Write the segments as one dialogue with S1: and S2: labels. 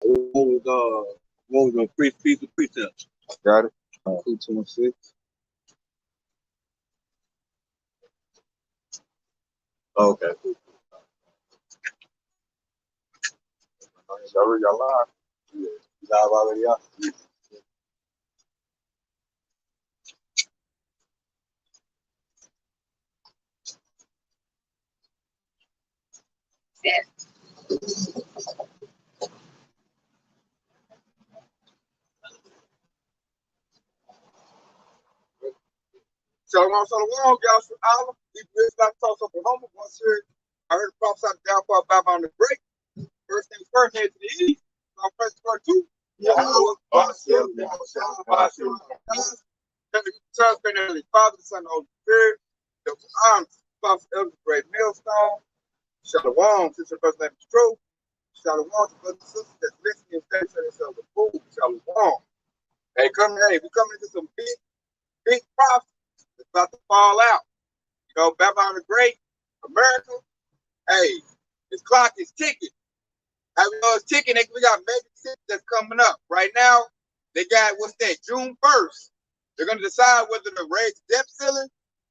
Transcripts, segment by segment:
S1: What was the precepts?
S2: Got it. 226.
S1: Okay.
S2: Y'all live.
S1: Yeah. You live already out?
S2: Shalom, shalom, y'all. Allah. We just about to talk Oklahoma. Once here, I heard the prophesy the downfall of Babylon the Great. First things first, head to the east. First part two. Father, the Son, the Holy Spirit. The Father of the great millstone. Shalom, sister, first name is true. Shalom to brothers and sisters that's listening and studying themselves the food. Shalom. Hey, we coming into some big prophecies that's about to fall out. You know, Babylon the Great, America. Hey, this clock is ticking. How we know it's ticking? We got major cities that's coming up. Right now, they got, what's that, June 1st. They're going to decide whether to raise the debt ceiling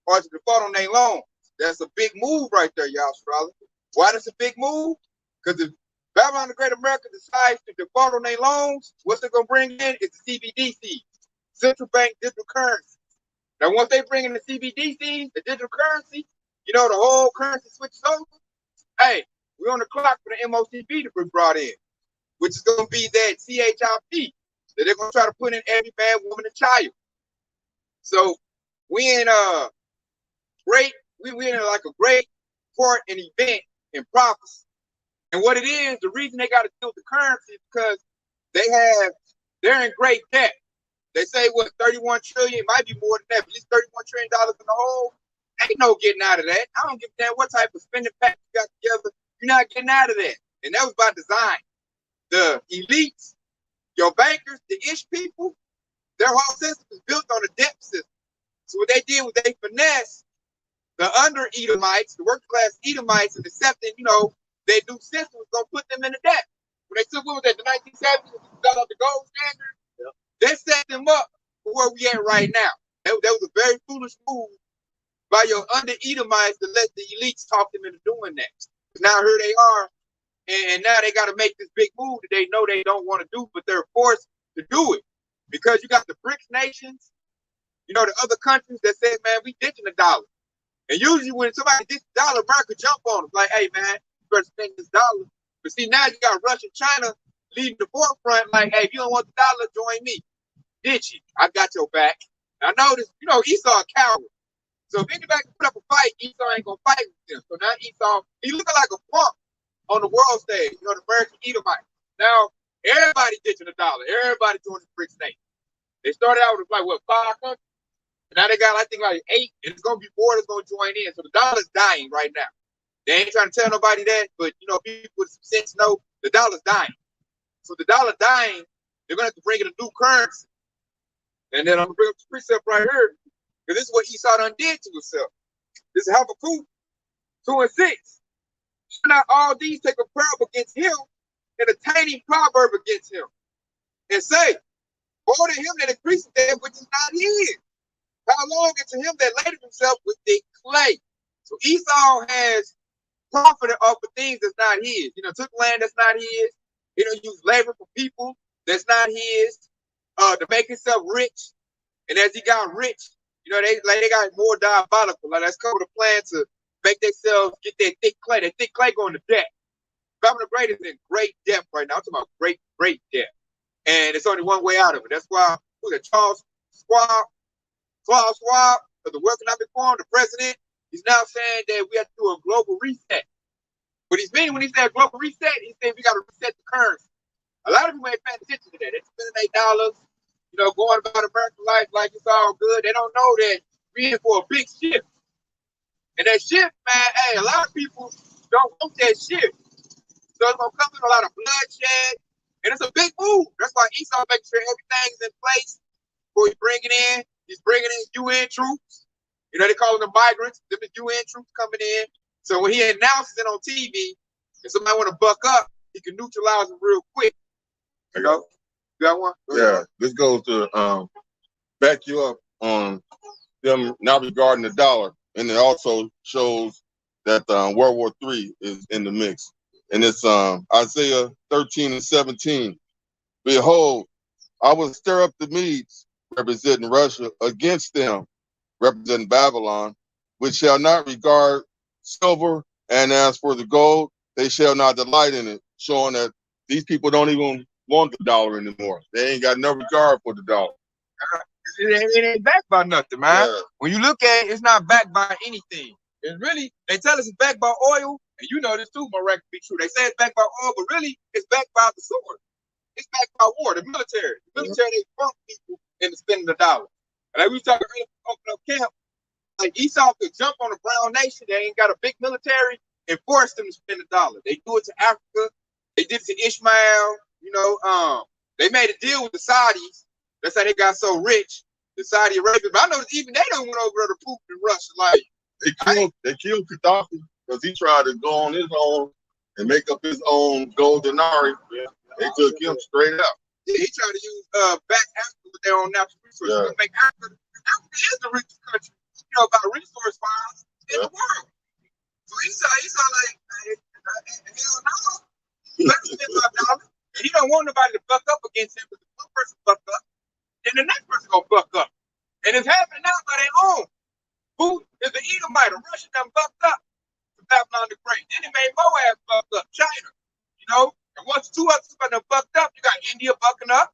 S2: or to default on their loans. That's a big move right there, y'all, astrologers. Why that's a big move? Because if Babylon the Great America decides to default on their loans, what's it going to bring in is the CBDC, central bank digital currency. Now, once they bring in the CBDC, the digital currency, you know, the whole currency switches over. Hey, we're on the clock for the MOCB to be brought in, which is going to be that CHIP that they're going to try to put in every man, woman, and child. So we in we in like a great part and event in prophecy. And what it is, the reason they got to deal with the currency is because they're in great debt. They say what, 31 trillion, it might be more than that, but at least $31 trillion in the hole. Ain't no getting out of that. I don't give a damn what type of spending pact you got together. You're not getting out of that. And that was by design. The elites, your bankers, the ish people, their whole system is built on a debt system. So what they did was they finessed the under Edomites, the working class Edomites, and accepting, you know, their new system was going to put them in the debt. When they took, what was that, the 1970s, got up the gold standard, yep. They set them up for where we at right now. That was a very foolish move by your under Edomites to let the elites talk them into doing that. Now here they are, and now they got to make this big move that they know they don't want to do, but they're forced to do it. Because you got the BRICS nations, you know, the other countries that say, man, we ditching the dollar. And usually when somebody ditches the dollar, America jump on them. Like, hey, man, you better spend this dollar. But see, now you got Russia and China leading the forefront, like, hey, if you don't want the dollar, join me. Ditch it. I got your back. I know this, you know, Esau a coward. So if anybody can put up a fight, Esau ain't going to fight with them. So now Esau, he looking like a punk on the world stage, you know, the American Edomite. Now, everybody ditching the dollar. Everybody joining the BRICS nation. They started out with, like, what, 5 countries? And now they got, I think, like 8, and it's going to be 4 that's going to join in. So the dollar's dying right now. They ain't trying to tell nobody that, but, you know, people with some sense know the dollar's dying. So the dollar dying, they're going to have to bring in a new currency. And then I'm going to bring up the precept right here, because this is what Esau done did to himself. This is Habakkuk 2 and 6. Should not all these take a parable against him, and a tiny proverb against him, and say, more to him that increases that which is not his. How long unto him that laid himself with the clay? So Esau has profited off of things that's not his. You know, took land that's not his. You know, used labor for people that's not his to make himself rich. And as he got rich, you know, they got more diabolical. Like, let's come with a plan to make themselves get that thick clay. That thick clay going to debt. Babylon the Great is in great debt right now. I'm talking about great debt. And it's only one way out of it. That's why Charles Schwab of the World Economic Forum, the president, he's now saying that we have to do a global reset. What he's meaning when he said global reset, he's saying we got to reset the currency. A lot of people ain't paying attention to that. They're spending $8, you know, going about American life like it's all good. They don't know that we're in for a big shift. And that shift, man, hey, a lot of people don't want that shift. So it's going to come with a lot of bloodshed. And it's a big move. That's why Esau making sure everything's in place before he bring it in. He's bringing in UN troops. You know, they call them the migrants. Them the UN troops coming in. So when he announces it on TV, if somebody want to buck up, he can neutralize them real quick. You know? You got one?
S3: Yeah, this goes to back you up on them not regarding the dollar, and it also shows that World War III is in the mix. And it's Isaiah 13:17. Behold, I will stir up the Medes, representing Russia, against them, representing Babylon, which shall not regard silver, and as for the gold, they shall not delight in it, showing that these people don't even want the dollar anymore. They ain't got no regard for the dollar.
S2: It ain't backed by nothing, man.
S3: Yeah.
S2: When you look at it, it's not backed by anything. It's really, they tell us it's backed by oil, and you know this too, my record be true. They say it's backed by oil, but really it's backed by the sword. It's backed by war, the military. The military, they bump people into spending the dollar. And like we was talking earlier, open up camp, like Esau could jump on a brown nation that ain't got a big military and force them to spend the dollar. They do it to Africa. They did it to Ishmael. You know, they made a deal with the Saudis. That's how they got so rich, the Saudi Arabia. But I know even they don't went over there to Putin in Russia. Like
S3: they killed Gaddafi because he tried to go on his own and make up his own gold denarii. They took him straight out.
S2: Yeah, he tried to use back Africa with their own natural resources.
S3: Yeah.
S2: Make Africa is the richest country, you know, about resource files in the world. So Esau like, hell no. Let's spend $5. And he don't want nobody to buck up against him, because if one person buck up, then the next person gonna buck up. And it's happening now by their own. Who is the Edomite? A Russian done bucked up to Babylon the Great. Then he made Moab bucked up, China. You know? And once two others done bucked up, you got India bucking up.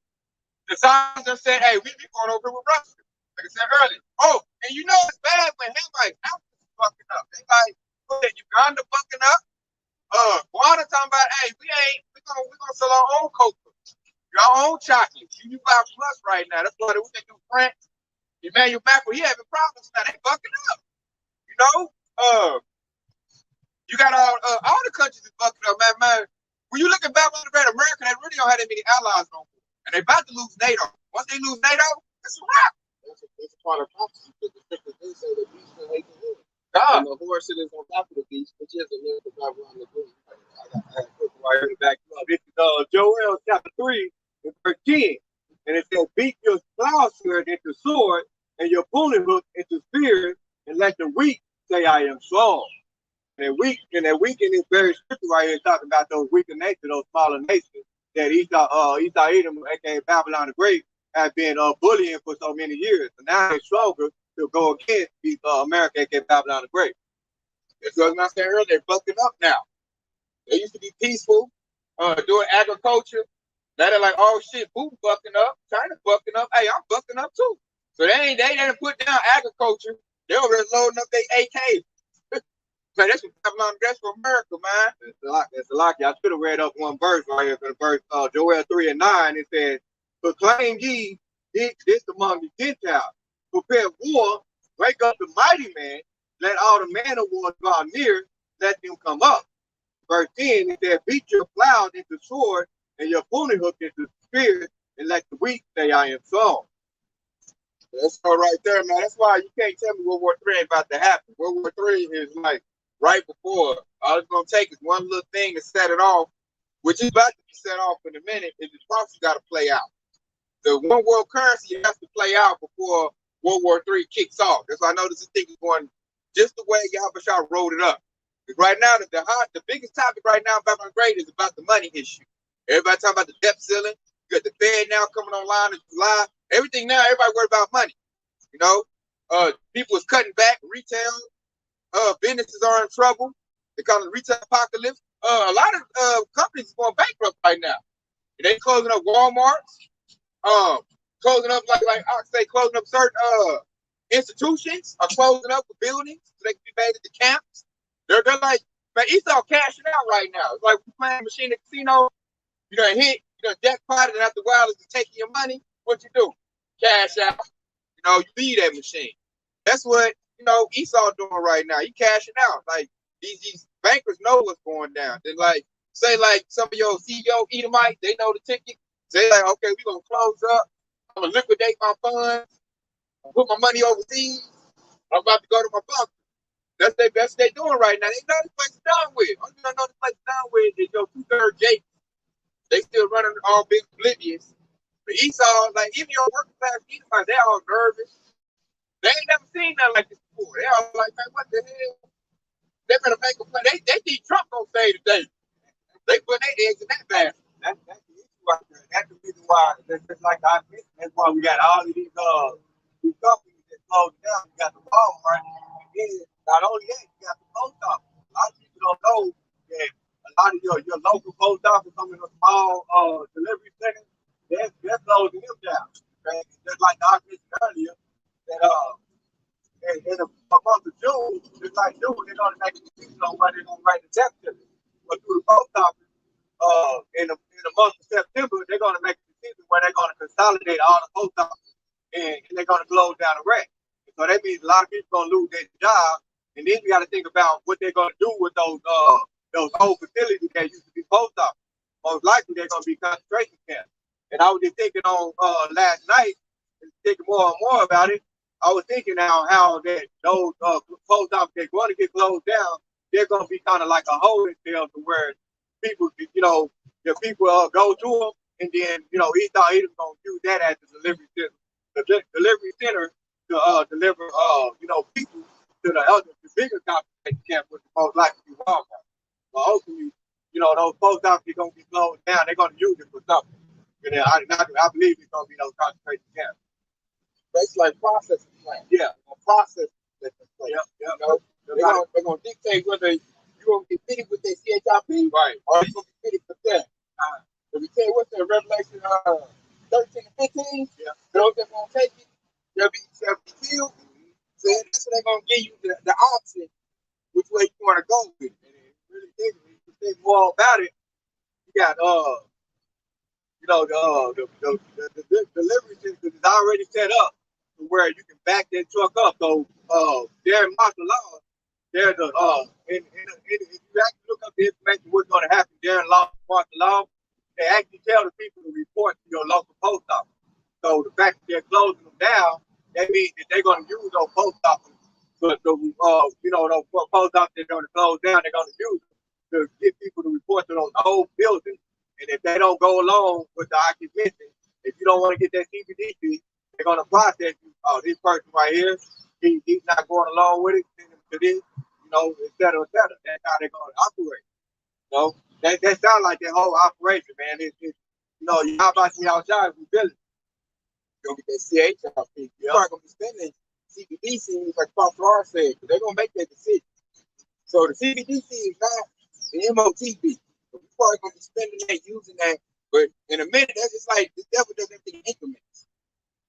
S2: The Saudis done said, hey, we be going over with Russia. Like I said earlier. Oh, and you know it's bad when Hamites, Africans bucking up. They like Uganda bucking up. Guana talking about, hey, we gonna sell our own cocoa. Your own chocolate. You buy from us right now. That's what we think in France. Emmanuel Macron, he having problems now. They bucking up. You know? You got all the countries is bucking up, man. When you look at Babylon the Great, America, they really don't have that many allies no more. And they about to lose NATO. Once they lose NATO, it's a wrap.
S4: That's a part of prophecy, because the scriptures do say the beast will hate the horse.
S2: God.
S4: And the horse that is on top of the beast, which is a little bit Babylon the Great.
S1: I got right here to back you up. This is Joel chapter 3 and verse 10. And it says, beat your plowshare into sword and your pruning hook into spears, and let the weak say, I am strong. And weak in this very scripture right here, talking about those weaker nations, those smaller nations that Esau Edom, aka Babylon the Great, have been bullying for so many years. And now they're stronger to go against America, aka Babylon the Great.
S2: That's what I said earlier. They're bucking up now. They used to be peaceful, doing agriculture. Now they're like, oh shit, Putin bucking up, China bucking up. Hey, I'm bucking up too. So they didn't put down agriculture. They over there loading up their AKs. Man, that's for America, man.
S1: It's a lot. I should have read up one verse right here for the verse Joel 3 and 9. It says, proclaim ye this among the Gentiles. Prepare war, break up the mighty man, let all the man of war draw near, let them come up. Verse 10, it says, beat your plow into sword and your pruning hook into spear, and let the weak say, I am strong.
S2: That's all right there, man. That's why you can't tell me World War III ain't about to happen. World War III is like right before. All it's going to take is one little thing to set it off, which is about to be set off in a minute, is the prophecy got to play out. The one world currency has to play out before World War III kicks off. That's why I know this thing is going just the way Yahushua wrote it up. Because right now, the biggest topic right now about my grade is about the money issue. Everybody talking about the debt ceiling. You got the Fed now coming online in July. Everything now, everybody worried about money. You know, people is cutting back. Retail, businesses are in trouble. They call it retail apocalypse. A lot of companies are going bankrupt right now. They closing up Walmarts, closing up like I say, closing up certain institutions, are closing up the buildings so they can be made into camps. They're like, man, Esau cashing out right now. It's like we playing machine at casino. You done hit, you done jackpot, and after a while, it's taking your money. What you do? Cash out. You know, you leave that machine. That's what, you know, Esau doing right now. He cashing out. Like, these bankers know what's going down. They like, say like some of your CEO Edomite, they know the ticket. They like, okay, we're going to close up. I'm going to liquidate my funds. Put my money overseas. I'm about to go to my bunker. That's what they doing right now. They know this place is done with. Only thing I know this place is done with is your 2/3 Jake. They still running all big oblivious. But Esau, like even your working class Edomites, they all nervous. They ain't never seen nothing like this before. They all like, man, what the hell? They better make a play. They think Trump gonna say today. They put their eggs in that basket.
S1: That's the issue right there. That's the reason why. That's just like I mentioned. That's why we got all of these companies that closed down. You got the Walmart, and then not only that, you got the post office. A lot of people don't know that a lot of your local post office, some of the small delivery centers, they're closing them down. Okay? Just like I mentioned earlier, that in the month of June, just like June, they're going to make a decision on whether they're going to write the death certificate. But through the post office, in the month of September, they're going to make a decision where they're going to consolidate all the post offices and they're going to close down the rest. So that means a lot of people are going to lose their job. And then you got to think about what they're going to do with those old facilities that used to be post office. Most likely they're going to be concentration camps. And I was just thinking on last night, thinking more and more about it. I was thinking now how that those post offices they're going to get closed down. They're going to be kind of like a holding cell to where people, the people go to them, and then he thought he was going to use that as the delivery center, to deliver people to the bigger concentration camp, which is most likely be Walmart. But ultimately, those post offices are going to be closed down. They're going to use it for something. And I believe it's going to be those concentration camps.
S2: It's like processing plant.
S1: Yeah,
S2: a process that place.
S1: Yep.
S2: They're gonna dictate whether you're gonna get fitted with that CHIP,
S1: right,
S2: or you're gonna be fitted for that. So we tell you what's that Revelation 13 and 15.
S1: Yeah.
S2: Those that gonna take it, they'll be killed. So that's what they're gonna give you the option which way you want to go with it.
S1: And it really is. When you think more about it, you got the delivery system is already set up to where you can back that truck up. So there in martial law, there's if you actually look up the information what's going to happen there in martial law, they actually tell the people to report to your local post office. So the fact that they're closing them down, that means that they're going to use those post offices. But those post offices they're going to close down, they're going to use them to get people to report to those old buildings. And if they don't go along with the occupation, if you don't want to get that CBDC, they're going to process you. Oh, this person right here, he's not going along with it. Send him to this, et cetera, et cetera. That's how they're going to operate. That sounds like that whole operation, man. How about we outside we build it?
S2: You're going to get that CHIP. You're not going to be spending CBDC like Pastor R said, because they're going to make that decision. So the CBDC is not the MOTB. We're probably going to be spending that, using that. But in a minute, that's just like the devil does everything in increments.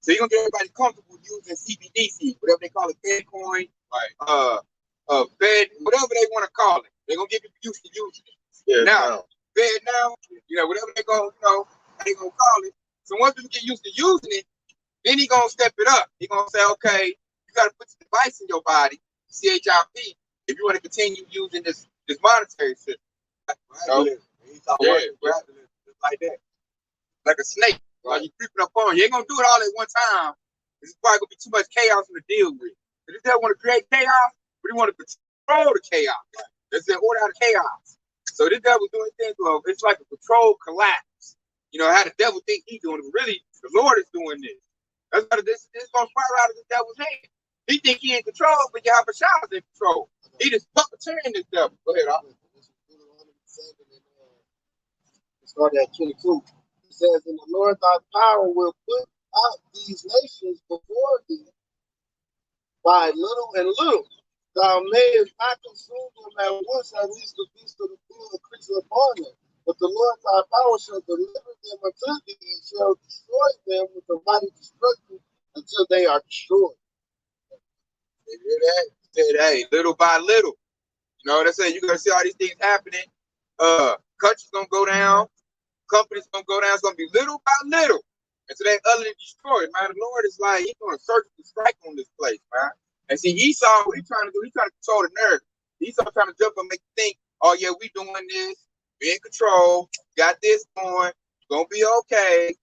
S2: So you're going to get everybody comfortable using CBDC, whatever they call it, Bitcoin, right? Fed, whatever they want to call it. They're going to get people used to using it.
S3: Yeah,
S2: now, Fed now, whatever they're going to call it. So once you get used to using it, then he's going to step it up. He's going to say, okay, you got to put the device in your body, CHIP, if you want to continue using this monetary system.
S1: Like that.
S2: Like a snake. Right. Like you creeping up on. You ain't gonna do it all at one time. It's probably gonna be too much chaos to deal with. But if they want to create chaos, but he want to control the chaos. That's the order out of chaos. So this devil doing things, it's like a controlled collapse. How the devil think he's doing it. Really, the Lord is doing this. That's why this is gonna spiral out of the devil's hand. He think he in control, but you have a child in control. He just puppeteering this devil. Go ahead,
S4: Start at 22. It says, "And the Lord thy power will put out these nations before thee by little and little. Thou mayest not consume them at once, at least the beast of the field and creatures upon them. But the Lord thy power shall deliver them unto thee, and shall destroy them with a mighty destruction until they are destroyed."
S2: You hear that? He said, hey, little by little. That's it. You're going to see all these things happening. Countries going to go down. Companies going to go down. It's going to be little by little. And so they utterly destroyed. Man, the Lord is like, he's going to surgically strike on this place, man. And see, Esau, what he's trying to do, he's trying to control the narrative. Esau trying to jump and make you think, oh, yeah, we doing this. We in control. Got this going. It's going to be okay.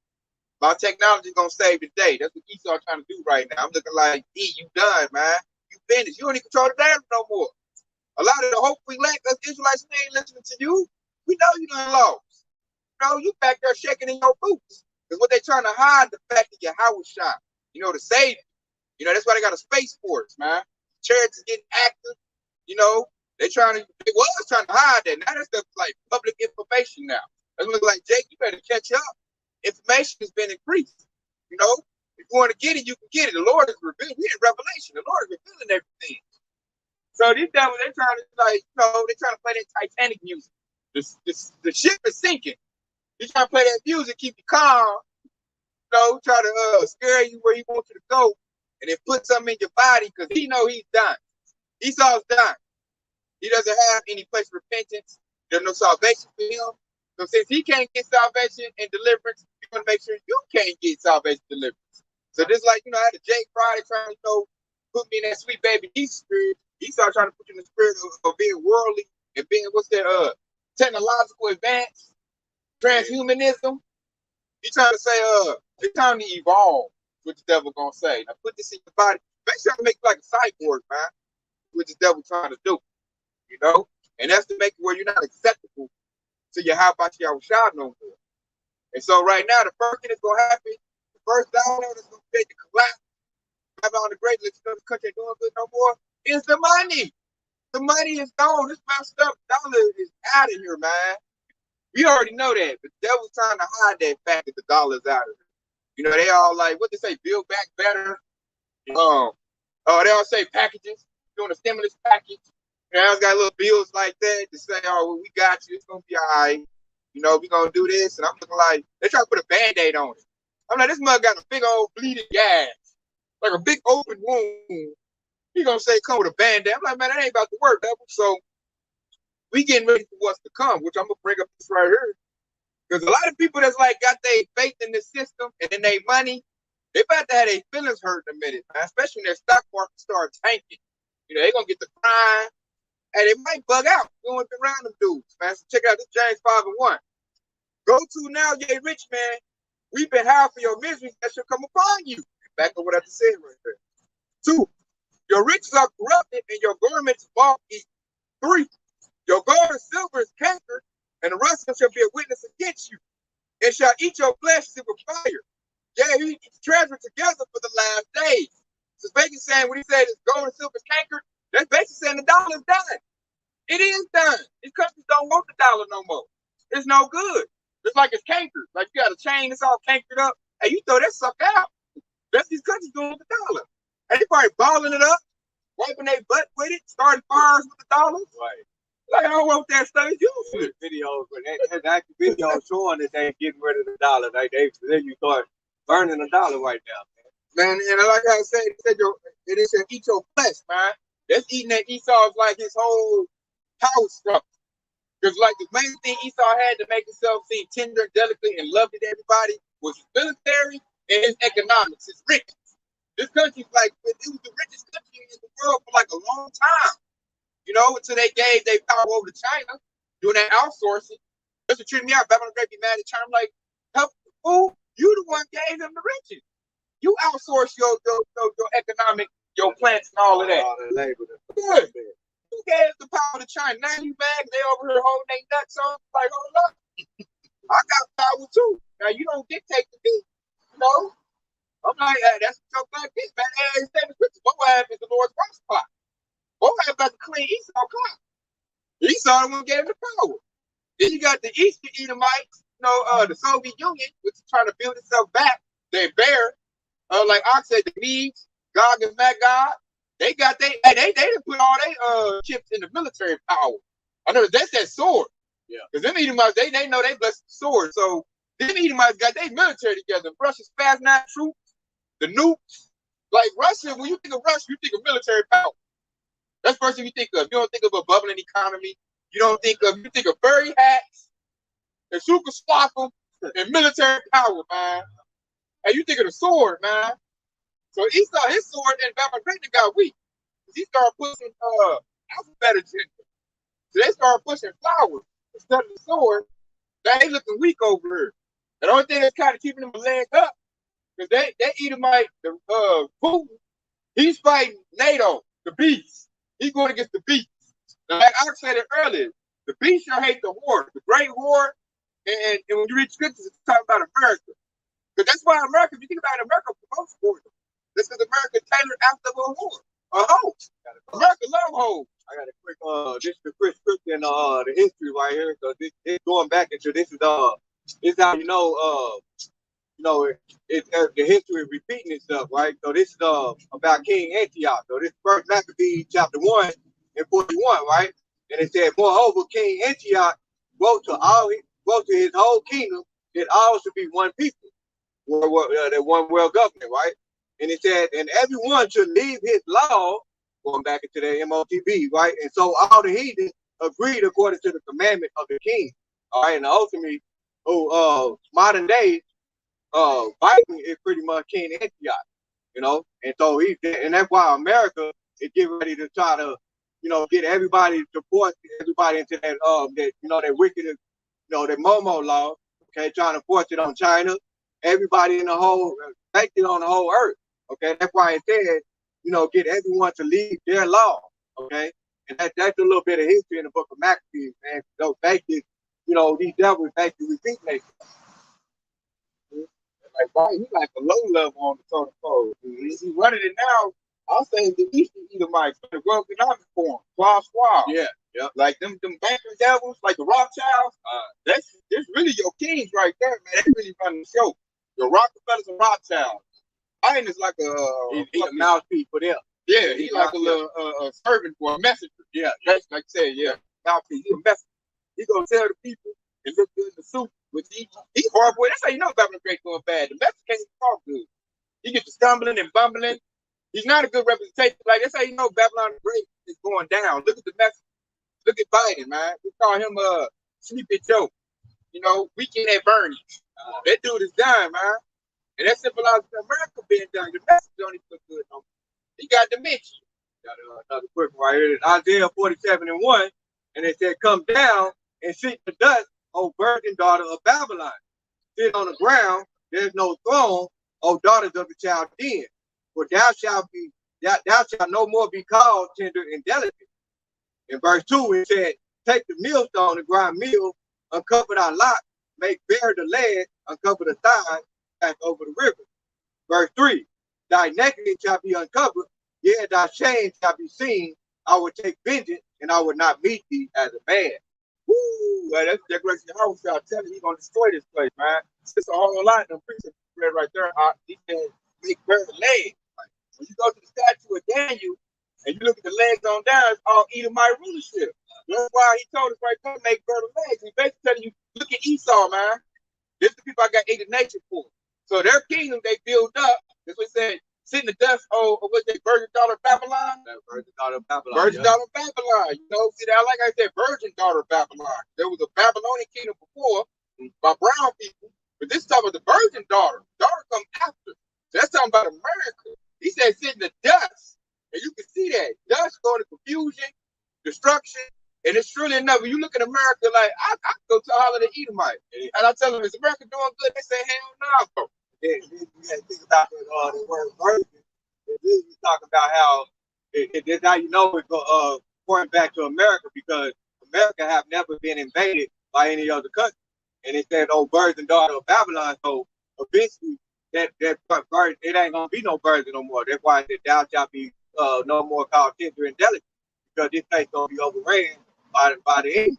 S2: My technology is going to save the day. That's what Esau trying to do right now. I'm looking like, you done, man. You finished. You don't even control the narrative no more. A lot of the hope we lack, us Israelites, we ain't listening to you. We know you done lost. know, you back there shaking in your boots. Because what they trying to hide the fact that your house was shot. You know, to save you. You know, that's why they got a space force, man. Chariots is getting active. You know, they was trying to hide that. Now that stuff's like public information now. It looks like, Jake, you better catch up. Information has been increased. You know, if you want to get it, you can get it. The Lord is revealing. We're in Revelation. The Lord is revealing everything. So these devils, they're trying to, like, you know, they're trying to play that Titanic music. The ship is sinking. He's trying to play that music, keep you calm. You know, try to scare you where he wants you to go, and then put something in your body because he know he's done. Esau's done. He doesn't have any place of repentance. There's no salvation for him. So since he can't get salvation and deliverance, you want to make sure you can't get salvation and deliverance. So just like, you know, I had a Jake Friday trying to, you know, put me in that sweet baby Jesus spirit. Esau trying to put you in the spirit of being worldly and being, what's that, technological advance, transhumanism. He's trying to say, it's time to evolve, what the devil gonna say. Now put this in your body. Make sure to make you like a cyborg, man. What the devil trying to do, you know? And that's to make it where you're not acceptable to your how about y'all shot no more. And so right now, the first thing that's gonna happen, the first dollar that's gonna create the collapse, on the great list of the country ain't doing good no more, is the money. The money is gone. This messed up dollar is out of here, man. We already know that. The devil's trying to hide that fact that the dollar is out of here. You know, they all like, what they say, build back better. They all say packages, doing a stimulus package. They all got little bills like that to say, oh, well, we got you. It's going to be all right. You know, we're going to do this. And I'm looking like, they try to put a Band-Aid on it. I'm like, this mug got a big old bleeding gas, like a big open wound. He going to say, come with a Band-Aid. I'm like, man, that ain't about to work, devil. So we getting ready for what's to come, which I'm going to bring up this right here. Because a lot of people that's like got their faith in the system and in their money, they about to have their feelings hurt in a minute, man. Especially when their stock market start tanking. You know, they're going to get the crying. And they might bug out going around them dudes, man. So check out this James 5:1. Go to now, ye rich man. We've been high for your miseries that shall come upon you. Back on what I just said right there. 2, your riches are corrupted and your garments moth eaten. 3, your gold and silver is cankered, and the rust shall be a witness against you. It shall eat your flesh as if with fire. Yeah, he eats treasure together for the last days. So it's basically saying, when he said it's gold and silver is cankered, that's basically saying the dollar is done. It is done. These countries don't want the dollar no more. It's no good. It's like it's cankered. Like you got a chain that's all cankered up, and you throw that sucker out. That's these countries doing with the dollar. And they probably balling it up, wiping their butt with it, starting fires with the dollars.
S1: Right.
S2: Like, I don't want that stuff. It's useless.
S1: Videos, but there's actually videos showing that they getting rid of the dollar. Like then you start burning the dollar right now,
S2: man. And like I said, it said eat your flesh, man. That's eating that Esau's like his whole power structure. Because like the main thing Esau had to make himself seem tender, delicate, and loved to everybody was his military and his economics, his riches. This country's like, it was the richest country in the world for like a long time. You know, until they gave their power over to China, doing that outsourcing. That's what treated me out. Babylon Great be mad at China. I'm like, who? You the one gave them the riches. You outsource your economic, your plants and all of that. Good. You gave the power to China. Now you mad, they over here holding their nuts on. Like, hold up. I got power too. Now you don't dictate to me. You know? I'm like, hey, that's what your black is, man. Hey, say the scripture. Moab is the Lord's rough spot. Moab about to clean Esau clock. Esau the one gave him the power. Then you got the Eastern Edomites, you know, the Soviet Union, which is trying to build itself back. They're bare. Like I said, the Medes, Gog and Magog, they got they done put all their chips in the military power. I know that's that sword. Yeah. Because them Edomites, they know they blessed the sword. So them Edomites got their military together. Russia's fast 9 troops, the nukes. Like Russia, when you think of Russia, you think of military power. That's the first thing you think of. You don't think of a bubbling economy. You think of furry hats and super swaffle and military power, man. And you think of the sword, man. So Esau, his sword, and Babylon Great got weak. He started pushing alphabet agenda. So they started pushing flowers instead of the sword. Now they looking weak over here. And the only thing that's kind of keeping them a leg up, because they Edomite, the Putin, he's fighting NATO, the beast. He's going against the beast. Now, like I said it earlier, the beast shall hate the horde. The great horde, And when you read scriptures, it's talking about America. Because that's why America, if you think about it, America promotes war. This is America tailored after a war. A hoe. America love hoes.
S1: I got a quick this is the quick script in the history right here. So this going back into this is how the history is repeating itself, right? So this is about King Antioch. So this first Maccabees chapter 1 and 41, right? And it said, moreover, King Antioch wrote to his whole kingdom that all should be one people, that one world government, right? And it said, and everyone should leave his law, going back into the MOTB, right? And so all the heathens agreed according to the commandment of the king. All right, and ultimately, modern day, Biden is pretty much King Antioch, and so and that's why America is getting ready to try to, get everybody to force everybody into that that wicked, that Momo law, okay, trying to force it on China, everybody in the whole, affected on the whole earth, okay. That's why it said, get everyone to leave their law, okay, and that's a little bit of history in the book of Maccabees, man. So basically, these devils basically repeat themselves.
S2: Like, right, he like a low level on the totem pole. He's running it now. I'll say the Eastern Edomites, the World Economic Forum, Klaus Schwab.
S1: Yeah.
S2: Like them banker devils, like the Rothschilds. That's really your kings right there, man. They really run the show. The Rockefellers and Rothschilds. Biden is like
S1: he's a mouthpiece for them.
S2: Yeah, he's like a little servant for a messenger. Yeah, that's like I said, yeah, mouthpiece. He's a messenger. He's gonna tell the people and look good in the suit. With he hard boy. That's how you know Babylon Great going bad. The message can't even talk good. He gets to stumbling and bumbling. He's not a good representation. Like, that's how you know Babylon Great is going down. Look at the message. Look at Biden, man. We call him Sleepy Joe. Weekend at Bernie. That dude is done, man. And that symbolizes America being done. The message don't even look good no more. He got dementia.
S1: Got another quick one right here. Isaiah 47:1, and it said, "Come down and sit in the dust, O virgin daughter of Babylon. Sit on the ground, there's no throne, O daughters of the Chaldeans. For thou shalt no more be called tender and delicate." In verse 2, it said, "Take the millstone and grind meal, uncover thy locks, make bare the leg, uncover the thighs, pass over the river." Verse 3, "Thy nakedness shall be uncovered, yea, thy shame shall be seen. I will take vengeance, and I will not meet thee as a man."
S2: Woo! Well, that's Declaration of House. I'll tell you, he's gonna destroy this place, man. It's a whole lot of preachers read right there. He said, make bare the legs. Like, when you go to the statue of Daniel and you look at the legs on down, it's all Edomite rulership. That's why he told us right there, make bare the legs. He's basically telling you, look at Esau, man. This is the people I got indignation for. So their kingdom they build up. That's what he said. Sit in the dust, what's that, virgin daughter of Babylon?
S1: Virgin daughter of Babylon.
S2: Virgin daughter of Babylon. See that? Like I said, virgin daughter of Babylon. There was a Babylonian kingdom before by brown people, but this time of the virgin daughter. Daughter come after. So that's talking about America. He said, sit in the dust. And you can see that. Dust going to confusion, destruction. And it's truly enough. When you look at America, like, I go to Holiday Edomite. And I tell them, is America doing good? They say, hell no.
S1: You got to think about the word virgin. We talk about how it's how you know it's pointing back to America, because America have never been invaded by any other country. And it said, "Oh, virgin daughter of Babylon." So eventually, that virgin, it ain't gonna be no virgin no more. That's why it said, "Thou shalt be no more called tender and delicate," because this place gonna be overran by the enemy.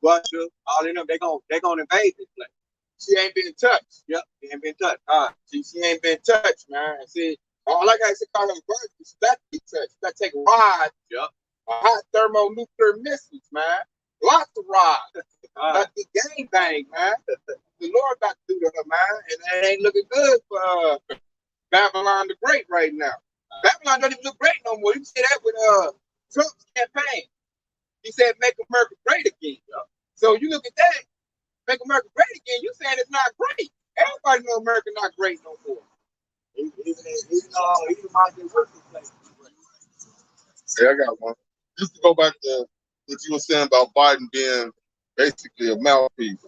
S1: Russia, all of them, they gonna invade this place.
S2: She ain't been touched.
S1: Yep, she ain't been touched.
S2: She ain't been touched, man. See, like I said, call her virgin. She got to be touched. She got to take rods.
S1: Yep.
S2: Hot thermonuclear missiles, man. Lots of rods. About to gang bang, man. The Lord about to do to her, man. And it ain't looking good for Babylon the Great right now. Babylon don't even look great no more. You can see that with Trump's campaign. He said, make America great again. So you look at that, make America great again, you saying it's not great. Everybody know America not great no more.
S3: Yeah, I got one. Just to go back to what you were saying about Biden being basically a mouthpiece,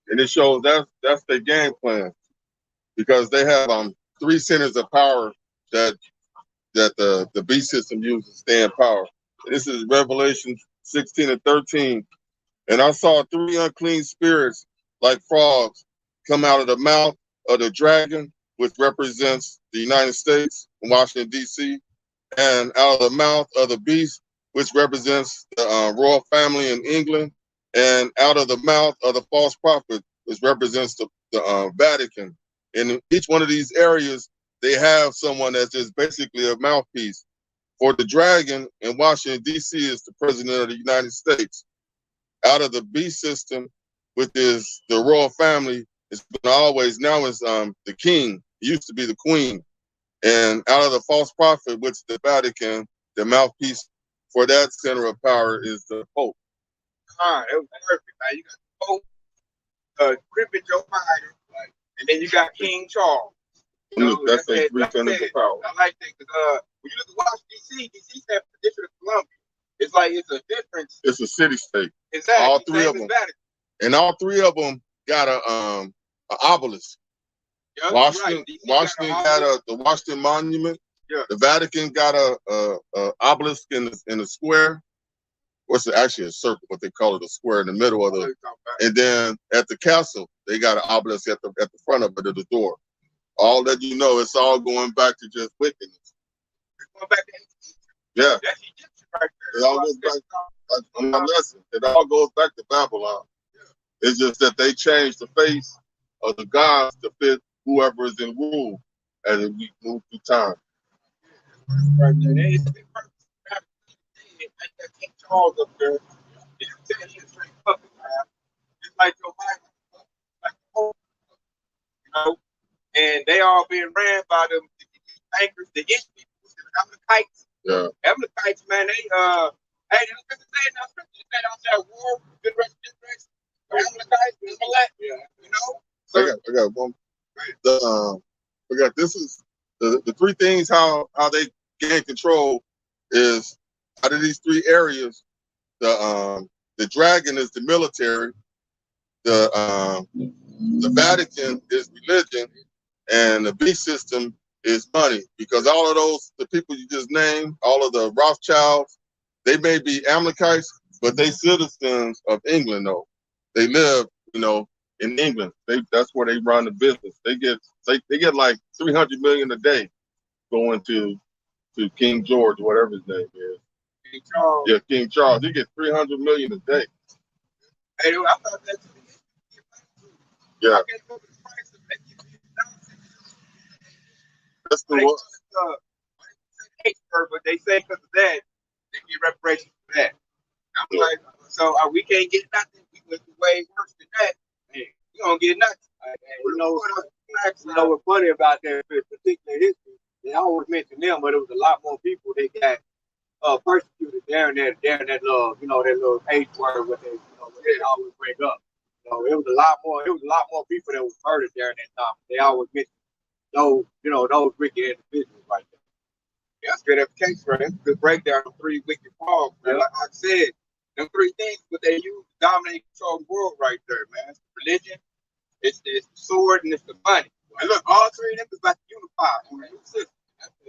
S3: and it shows that's their game plan, because they have 3 centers of power that the beast system uses to stay in power. And this is Revelation 16 and 13, And I saw 3 unclean spirits like frogs come out of the mouth of the dragon, which represents the United States and Washington, D.C., and out of the mouth of the beast, which represents the royal family in England, and out of the mouth of the false prophet, which represents the Vatican. And in each one of these areas, they have someone that's just basically a mouthpiece. For the dragon in Washington, D.C. is the president of the United States. Out of the beast system, which is the royal family, it's been always, now it's the king. It used to be the queen. And out of the false prophet, which is the Vatican, the mouthpiece for that center of power is the Pope.
S2: That was perfect, man. You got the Pope, Griffin Joe Biden, and then you got King Charles.
S3: That's the 3 centers of power.
S2: I like that because when you look at Washington, D.C. stands for the District of Columbia. It's like it's a difference.
S3: It's a city-state.
S2: Exactly.
S3: All 3 of them. And all 3 of them got an obelisk.
S2: Yeah,
S3: Washington,
S2: right.
S3: Washington got the Washington Monument.
S2: Yeah.
S3: The Vatican got a obelisk in the square. What's it actually a circle? But they call it a square in the middle of the. And then at the castle, they got an obelisk at the front of it at the door. All that you know, it's all going back to just wickedness.
S2: It's going back to Egypt.
S3: Yeah.
S2: That's Egyptian right there.
S3: It all goes back. On my lesson, it all goes back to Babylon. Yeah. It's just that they changed the face of the gods to fit whoever is in rule as we move through time.
S2: Right there. They King Charles up there. He's a straight puppet, man. It's like your Bible, like the Pope, you know. And they all being ran by the bankers, the Ish people, the Amalekites.
S3: Yeah.
S2: Amalekites, man, they hey, look at the saying now, scripture said out there war, generation, Amalekites, Amalek, you know. So
S3: I got one. We got this is the 3 things how they gain control is out of these 3 areas. The dragon is the military. The Vatican is religion. And the beast system is money, because all of those, the people you just named, all of the Rothschilds, they may be Amalekites, but they citizens of England, though. They live, in England. That's where they run the business. They get like 300 million a day going to King George, whatever his name is.
S2: King Charles.
S3: Yeah, King Charles. He gets 300 million a day.
S2: Hey, I thought that too.
S3: Yeah. That's the one.
S2: But they say because of that, they get reparations for that. I'm like, so we can't get nothing. We went way worse than that. Man, we don't get nothing.
S1: What's funny about that particular history? They always mention them, but it was a lot more people that got persecuted during that that little age word what they always bring up. It was a lot more people that was murdered during that time. They always mention those wicked individuals right there.
S2: Yeah, that's straight up case, right? That's a good breakdown of 3 wicked frogs, man. Like I said, them 3 things, what they use to dominate and control the world right there, man. It's the religion, it's the sword, and it's the money. And look, all 3 of them is about to unify in a new system.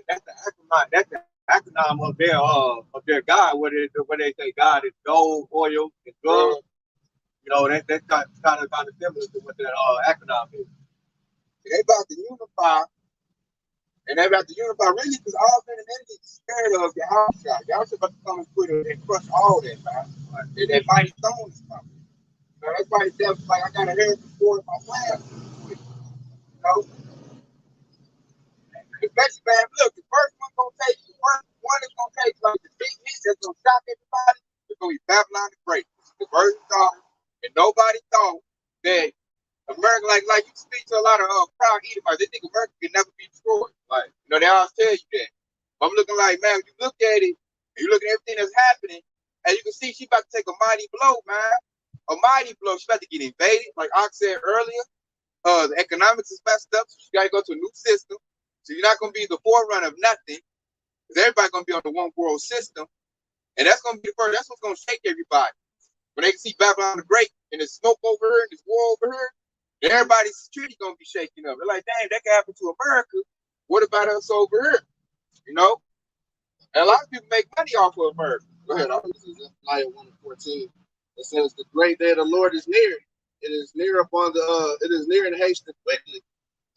S1: That's the acronym. That's the acronym of their God. What they say God is gold, oil, and drugs. That's kind of similar to what that acronym is.
S2: They about to unify, and they about to unify really because all the enemies are scared of your house shot. Y'all should about to come and put it and crush all that, man. That mighty stone is coming. That's why the devil's like, I got a hair before in my class. Especially, man, look, the first one is gonna take like the big hit that's gonna shock everybody. It's gonna be Babylon the Great. The virgin daughter, and nobody thought that America, like you speak to a lot of proud Edomites, they think America can never be destroyed. Like, they always tell you that. But I'm looking like, man, when you look at it, and you look at everything that's happening, and you can see she about to take a mighty blow, man. A mighty blow. She's about to get invaded, like Ox said earlier. The economics is messed up, so you gotta go to a new system. So you're not gonna be the forerunner of nothing, because everybody's gonna be on the one world system. And that's gonna be the first, that's what's gonna shake everybody. When they can see Babylon the Great and there's smoke over here and there's war over here, everybody's security gonna be shaking up. They're like, dang, that can happen to America. What about us over here? And a lot of people make money off of America. Go ahead.
S4: This is Isaiah 1:14. It says the great day of the Lord is near. It is near upon the it is near and hasted quickly.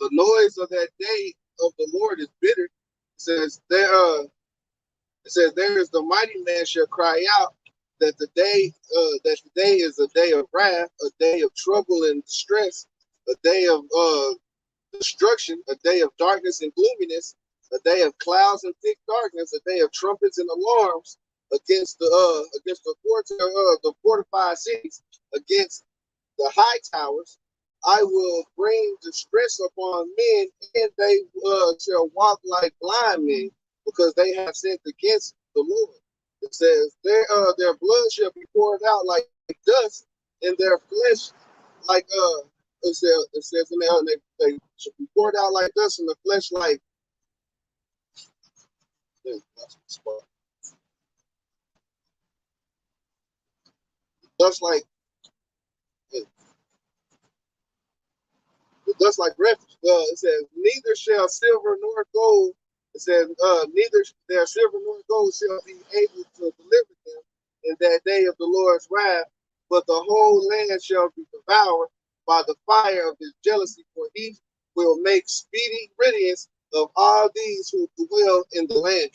S4: The noise of that day of the Lord is bitter. It says there is the mighty man shall cry out that the day is a day of wrath, a day of trouble and distress, a day of destruction, a day of darkness and gloominess, a day of clouds and thick darkness, a day of trumpets and alarms against the fortified cities, against the high towers. I will bring distress upon men, and they shall walk like blind men, because they have sinned against the Lord. It says their blood shall be poured out like dust, and their flesh like it says in there they should be poured out like dust, and the flesh like dust like dust like refuse. It says neither shall silver nor gold. It says neither their silver nor gold shall be able to deliver them in that day of the Lord's wrath, but the whole land shall be devoured by the fire of his jealousy, for he will make speedy riddance of all these who dwell in the land.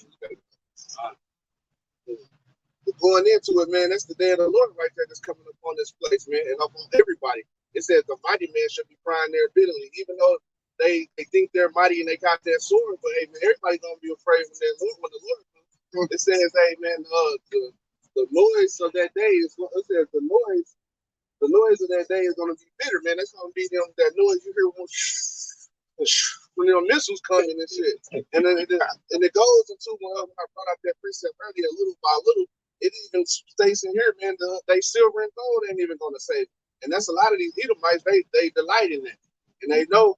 S4: Going into it, man, that's the day of the Lord right there that's coming upon this place, man, and upon everybody. It says the mighty man should be crying there bitterly, even though they think they're mighty and they got that sword, but hey, man, everybody's gonna be afraid when the Lord comes. It says, hey, man, the noise of that day is. It says the noise of that day is gonna be bitter, man. That's gonna be that noise you hear when your missiles coming and shit. And then it goes into when I brought up that precept earlier, little by little. It even states in here, man, they silver and gold ain't even gonna save it. And that's a lot of these Edomites, they delight in that. And they know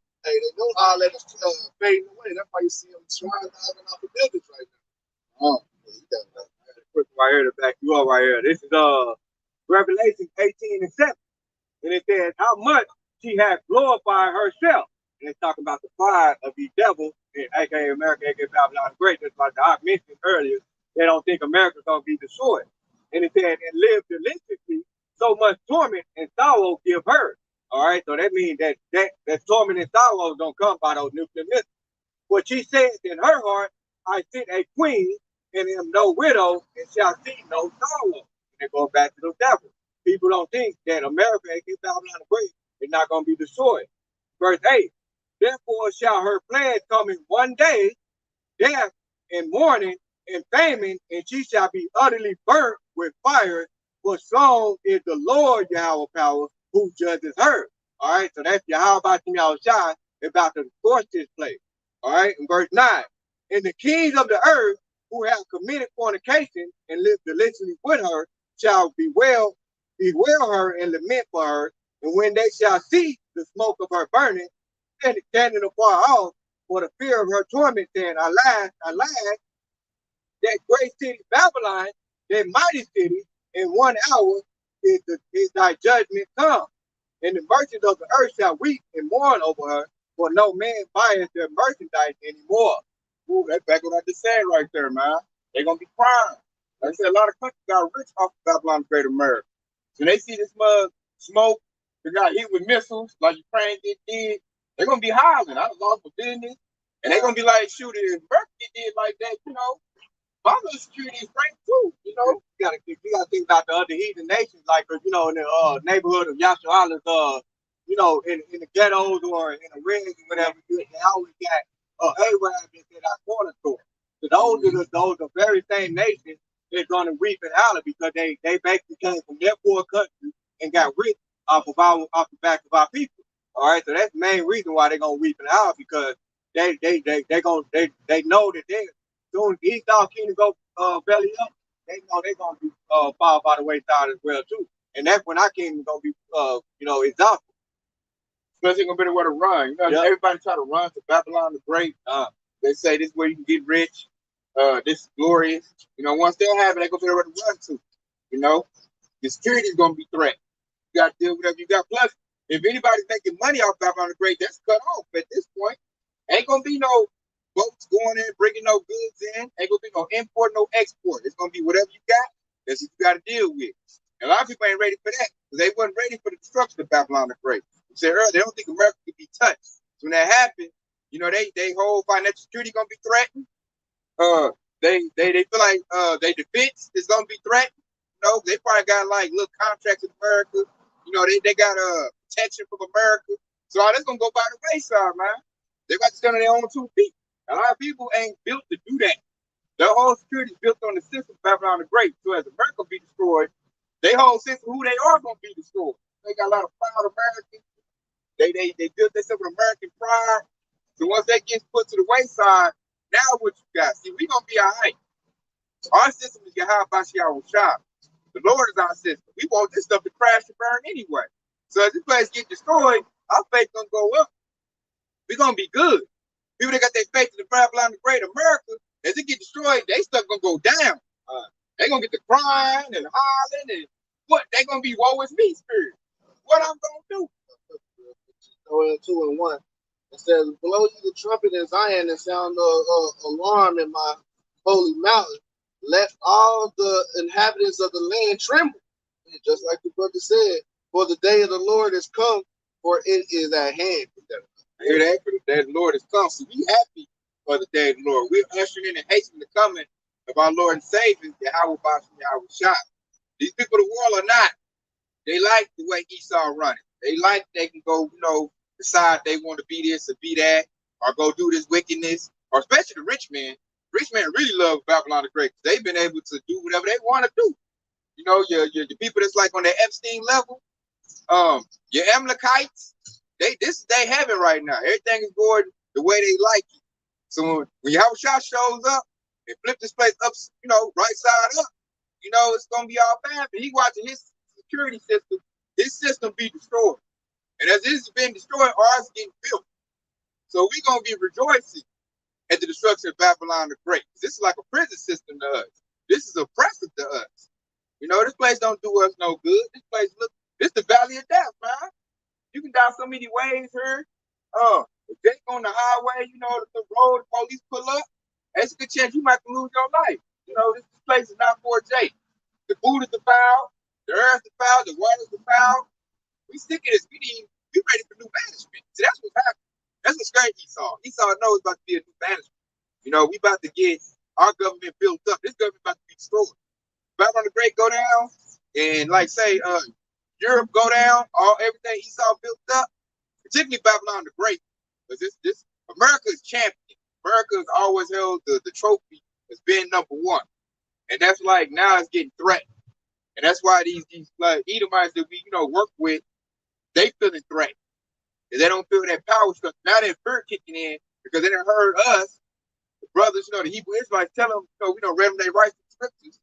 S4: all that is fading away. That's why you see them trying diving off the buildings right now. Oh, you got that.
S1: Quick right here to back you up right here. This is Revelation 18 and 7. And it says how much she has glorified herself. And it's talking about the pride of these devils, aka America, aka Babylon the Great, just like I mentioned earlier. They don't think America's gonna be destroyed. And it said, and live deliciously, so much torment and sorrow give her. All right, so that means that torment and sorrow don't come by those nuclear missiles. What she says in her heart, I sit a queen and am no widow and shall see no sorrow. And it goes back to the devil. People don't think that America, aka Babylon the Great, is not gonna be destroyed. Verse 8, therefore shall her plague come in one day, death and mourning and famine, and she shall be utterly burnt with fire, for strong is the Lord Yahweh power who judges her. All right, so that's Yahweh Shai about to force this place. All right, in verse 9, and the kings of the earth who have committed fornication and lived deliciously with her shall bewail her and lament for her, and when they shall see the smoke of her burning, standing afar off for the fear of her torment, saying, alas, alas, that great city Babylon, that mighty city, in 1 hour is thy judgment come. And the merchants of the earth shall weep and mourn over her, for no man buys their merchandise anymore. Ooh, that's back what I just said right there, man. They're gonna be crying. Like I said, a lot of countries got rich off of Babylon Great America. So they see this mug smoke, they got hit with missiles, like Ukraine did, they're gonna be hollering. I lost my business. And they're gonna be like, shoot, if America did like that, my little security is great too, You gotta think about the other heathen nations, like in the neighborhood of Yasharala's, in the ghettos or in the rings or whatever. They always got Arabs at our corner store. So those are very same nations that's gonna weep and holler because they basically came from their poor country and got rich off the back of our people. All right, so that's the main reason why they're gonna weep and holler, because they know that they soon Esau kingdom go belly up, they know they're gonna be fall by the wayside as well too. And that's when our kingdom gonna be exhausted.
S2: Especially gonna be nowhere to run. Everybody try to run to Babylon the Great. They say this is where you can get rich. This is glorious. Once they have it, they're gonna be nowhere to run to. The security is gonna be threatened. You gotta deal with whatever you got. Plus, if anybody's making money off Babylon the Great, that's cut off at this point. Ain't gonna be no boats going in, bringing no goods in. Ain't gonna be no import, no export. It's gonna be whatever you got. That's what you got to deal with. And a lot of people ain't ready for Babylon the Great. You said earlier, they don't think America could be touched. So when that happened, you know, they whole financial security gonna be threatened. They feel like their defense is gonna be threatened. You know, they probably got like little contracts in America. You know, they got protection from America. So all that's gonna go by the wayside, man. They got to stand on their own 2 feet. A lot of people ain't built to do that. Their whole security is built on the system of Babylon the Great. So as America be destroyed, their whole system, who they are gonna be destroyed. They got a lot of proud Americans. They built themselves with American pride. So once that gets put to the wayside, now what you got? See, we gonna be all right. Our system is Yahweh Shah. The Lord is our system. We want this stuff to crash and burn anyway. So as this place get destroyed, our faith gonna go up. We're gonna be good. People that got their faith in the Babylon the Great America, as it get destroyed, they stuff gonna go down. They gonna get to crying and hollering and what? They gonna be woe is me spirit. What I'm gonna do?
S4: Joel 2 and 1. It says, blow you the trumpet in Zion and sound the alarm in my holy mountain. Let all the inhabitants of the land tremble. And just like the brother said, for the day of the Lord is come, for it is at hand.
S2: I hear that, for the day of the Lord is come. So we happy for the day of the Lord. We're ushering in and hastening the coming of our Lord and Savior, Yahweh Shah. These people of the world are not. They like the way Esau running. They like they can go, you know, decide they want to be this or be that, or go do this wickedness, or especially the rich men. Rich men really love Babylon the Great. They've been able to do whatever they want to do. You know, your people that's like on the Epstein level, your Amalekites, this is they heaven right now. Everything is going the way they like it. So when Yahweh shows up and flip this place up, you know, right side up, you know, it's gonna be all bad. But he watching his security system, his system be destroyed. And as it's been destroyed, ours is getting built. So we're gonna be rejoicing at the destruction of Babylon the Great. This is like a prison system to us. This is oppressive to us. You know, this place don't do us no good. This place this the valley of death, man. You can die so many ways here. If they on the highway, you know, the road, the police pull up, there's a good chance you might lose your life. You know, this place is not for Jake. The food is defiled, the earth is defiled, the water is defiled. We sick of this. We ready for new management. See, that's what's happening. That's what's scared Esau. Esau knows about to be a new management. You know, we about to get our government built up. This government about to be destroyed. Babylon the Great go down, and like say, Europe go down, everything Esau built up, particularly Babylon the Great, because this America is champion. America has always held the trophy as being #1, and that's like now it's getting threatened, and that's why these like Edomites that we work with, they feeling threatened. They don't feel that power stuff. Now they're fear kicking in because they done heard us, the brothers, the Hebrew Israelites tell them, we don't read them they write the scriptures.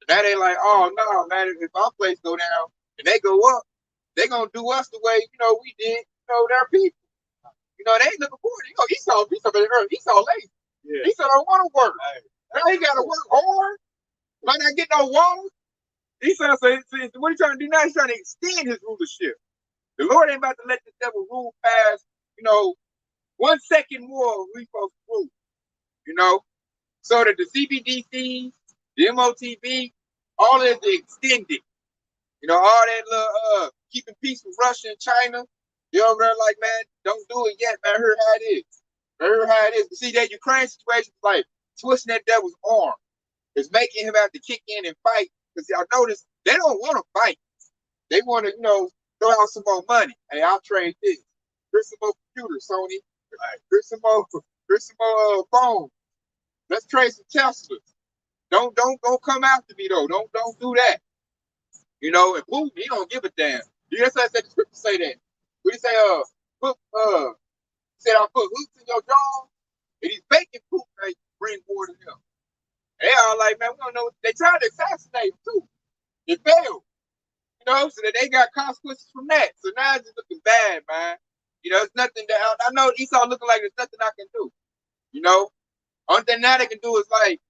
S2: Now they like, oh no, man, if our place go down and they go up, they gonna do us the way we did, their people. They ain't looking forward. Esau lazy. Yeah. Esau don't want to work. Now he gotta work hard. Might not get no water. Esau says, what he trying to do now? He's trying to extend his rulership. The Lord ain't about to let the devil rule past, 1 second more we supposed to rule. So that the CBDCs, the MOTV, all of the extended, all that little keeping peace with Russia and China. You over there like, man, don't do it yet, man. I heard how it is. But see, that Ukraine situation is like twisting that devil's arm. It's making him have to kick in and fight. Because y'all notice they don't want to fight. They want to, throw out some more money. Hey, I'll trade this. Here's some more computers, Sony. Here's some more phones. Let's trade some Teslas. Don't come after me though. Don't do that. And Putin, he don't give a damn. That's why I said the scripture say that. We say I'll put hooks in your jaw, and he's baking Putin to bring war to him. They all like, man, we don't know. They tried to assassinate him too. It failed. So that they got consequences from that. So now it's just looking bad, man. It's nothing that I know Esau looking like there's nothing I can do. Only thing now they can do is like,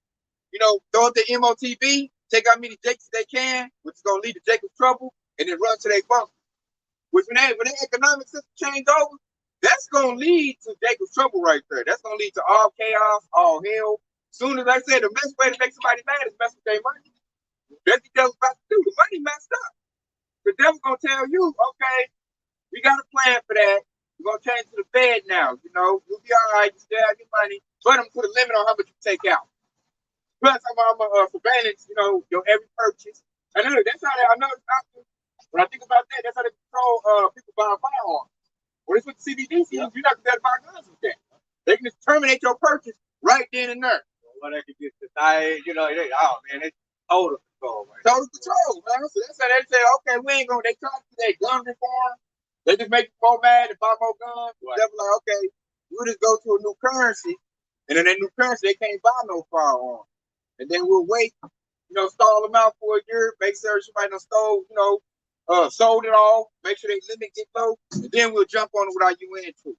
S2: throw up the MOTV, take out many Jakes they can, which is gonna lead to Jacob's trouble, and then run to their bunker. Which when their economic system change over, that's gonna lead to Jacob's trouble right there. That's gonna lead to all chaos, all hell. Soon as I said the best way to make somebody mad is mess with their money. That's what the devil's about to do. The money messed up. The devil's gonna tell you, okay, We got a plan for that. We're gonna change to the Fed now. You know, we'll be all right. You still have your money, but I'm gonna put a limit on how much you take out. Plus, I'm surveillance. You know, your every purchase. I know that's how they. I know. When I think about that, that's how they control people buying firearms. When it's with the CBDC, you're not gonna buy guns with that. They can just terminate your purchase right then and there.
S1: Well, they can get denied. You know, it's total control. Right?
S2: Total control, man. So that's how they say, okay, we ain't gonna. They try to do that gun reform. They just make you more mad and buy more guns. Right. They're like, okay, we'll just go to a new currency, and then that new currency they can't buy no firearm, and then we'll wait, you know, stall them out for a year, make sure somebody done stole, you know, sold it all, make sure they limit get low, and then we'll jump on it without you into.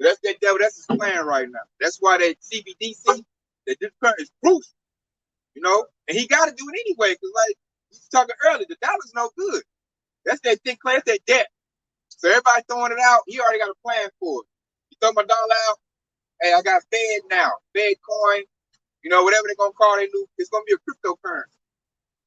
S2: That's that devil. That's his plan right now. That's why that CBDC, that this currency is crucial, you know, and he got to do it anyway because, like we was talking earlier, the dollar's no good. That's that thick class, that debt. So everybody throwing it out, he already got a plan for it. You throw my dollar out, hey, I got Fed now, Fed coin, you know, whatever they're gonna call it, it's gonna be a cryptocurrency.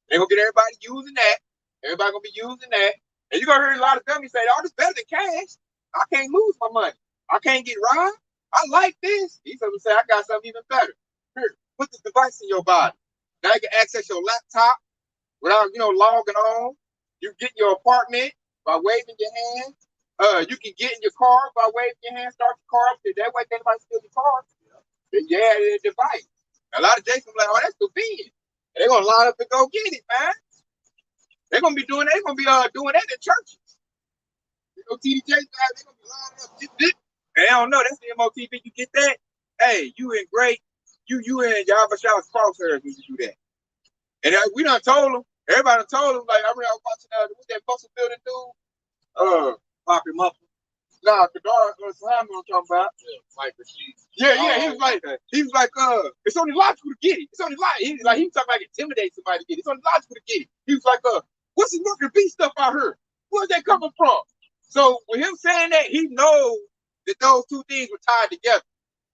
S2: They're gonna get everybody using that. Everybody gonna be using that. And you're gonna hear a lot of dummies say, oh, this better than cash. I can't lose my money. I can't get robbed. I like this. He's gonna say, I got something even better. Here, put this device in your body. Now you can access your laptop without, you know, logging on. You get your apartment by waving your hand. You can get in your car by waving your hand, start your car up. That way, anybody steal your car. Yeah, it's a device. A lot of Jason like, oh, that's convenient. They're gonna line up to go get it, man. They're gonna be doing that. They're gonna be doing that in churches. You know, TD Jakes, they're gonna be lining up. And they don't know that's the MOTB. You get that? Hey, you in great. You in Yahweh Shaw's crosshairs when you do that. And we done told them. Everybody done told them. Like I remember I was watching what's that muscle building dude?
S1: Poppy Muffin.
S2: Nah, Kadar, Simon I'm talking about.
S1: Mike Rashid.
S2: Yeah, he was like, it's only logical to get it. It's only logical. He was talking about intimidate somebody to get it. It's only logical to get it. He was like, what's this Northern B stuff out here? Where's that coming from? So with him saying that, he knows that those two things were tied together.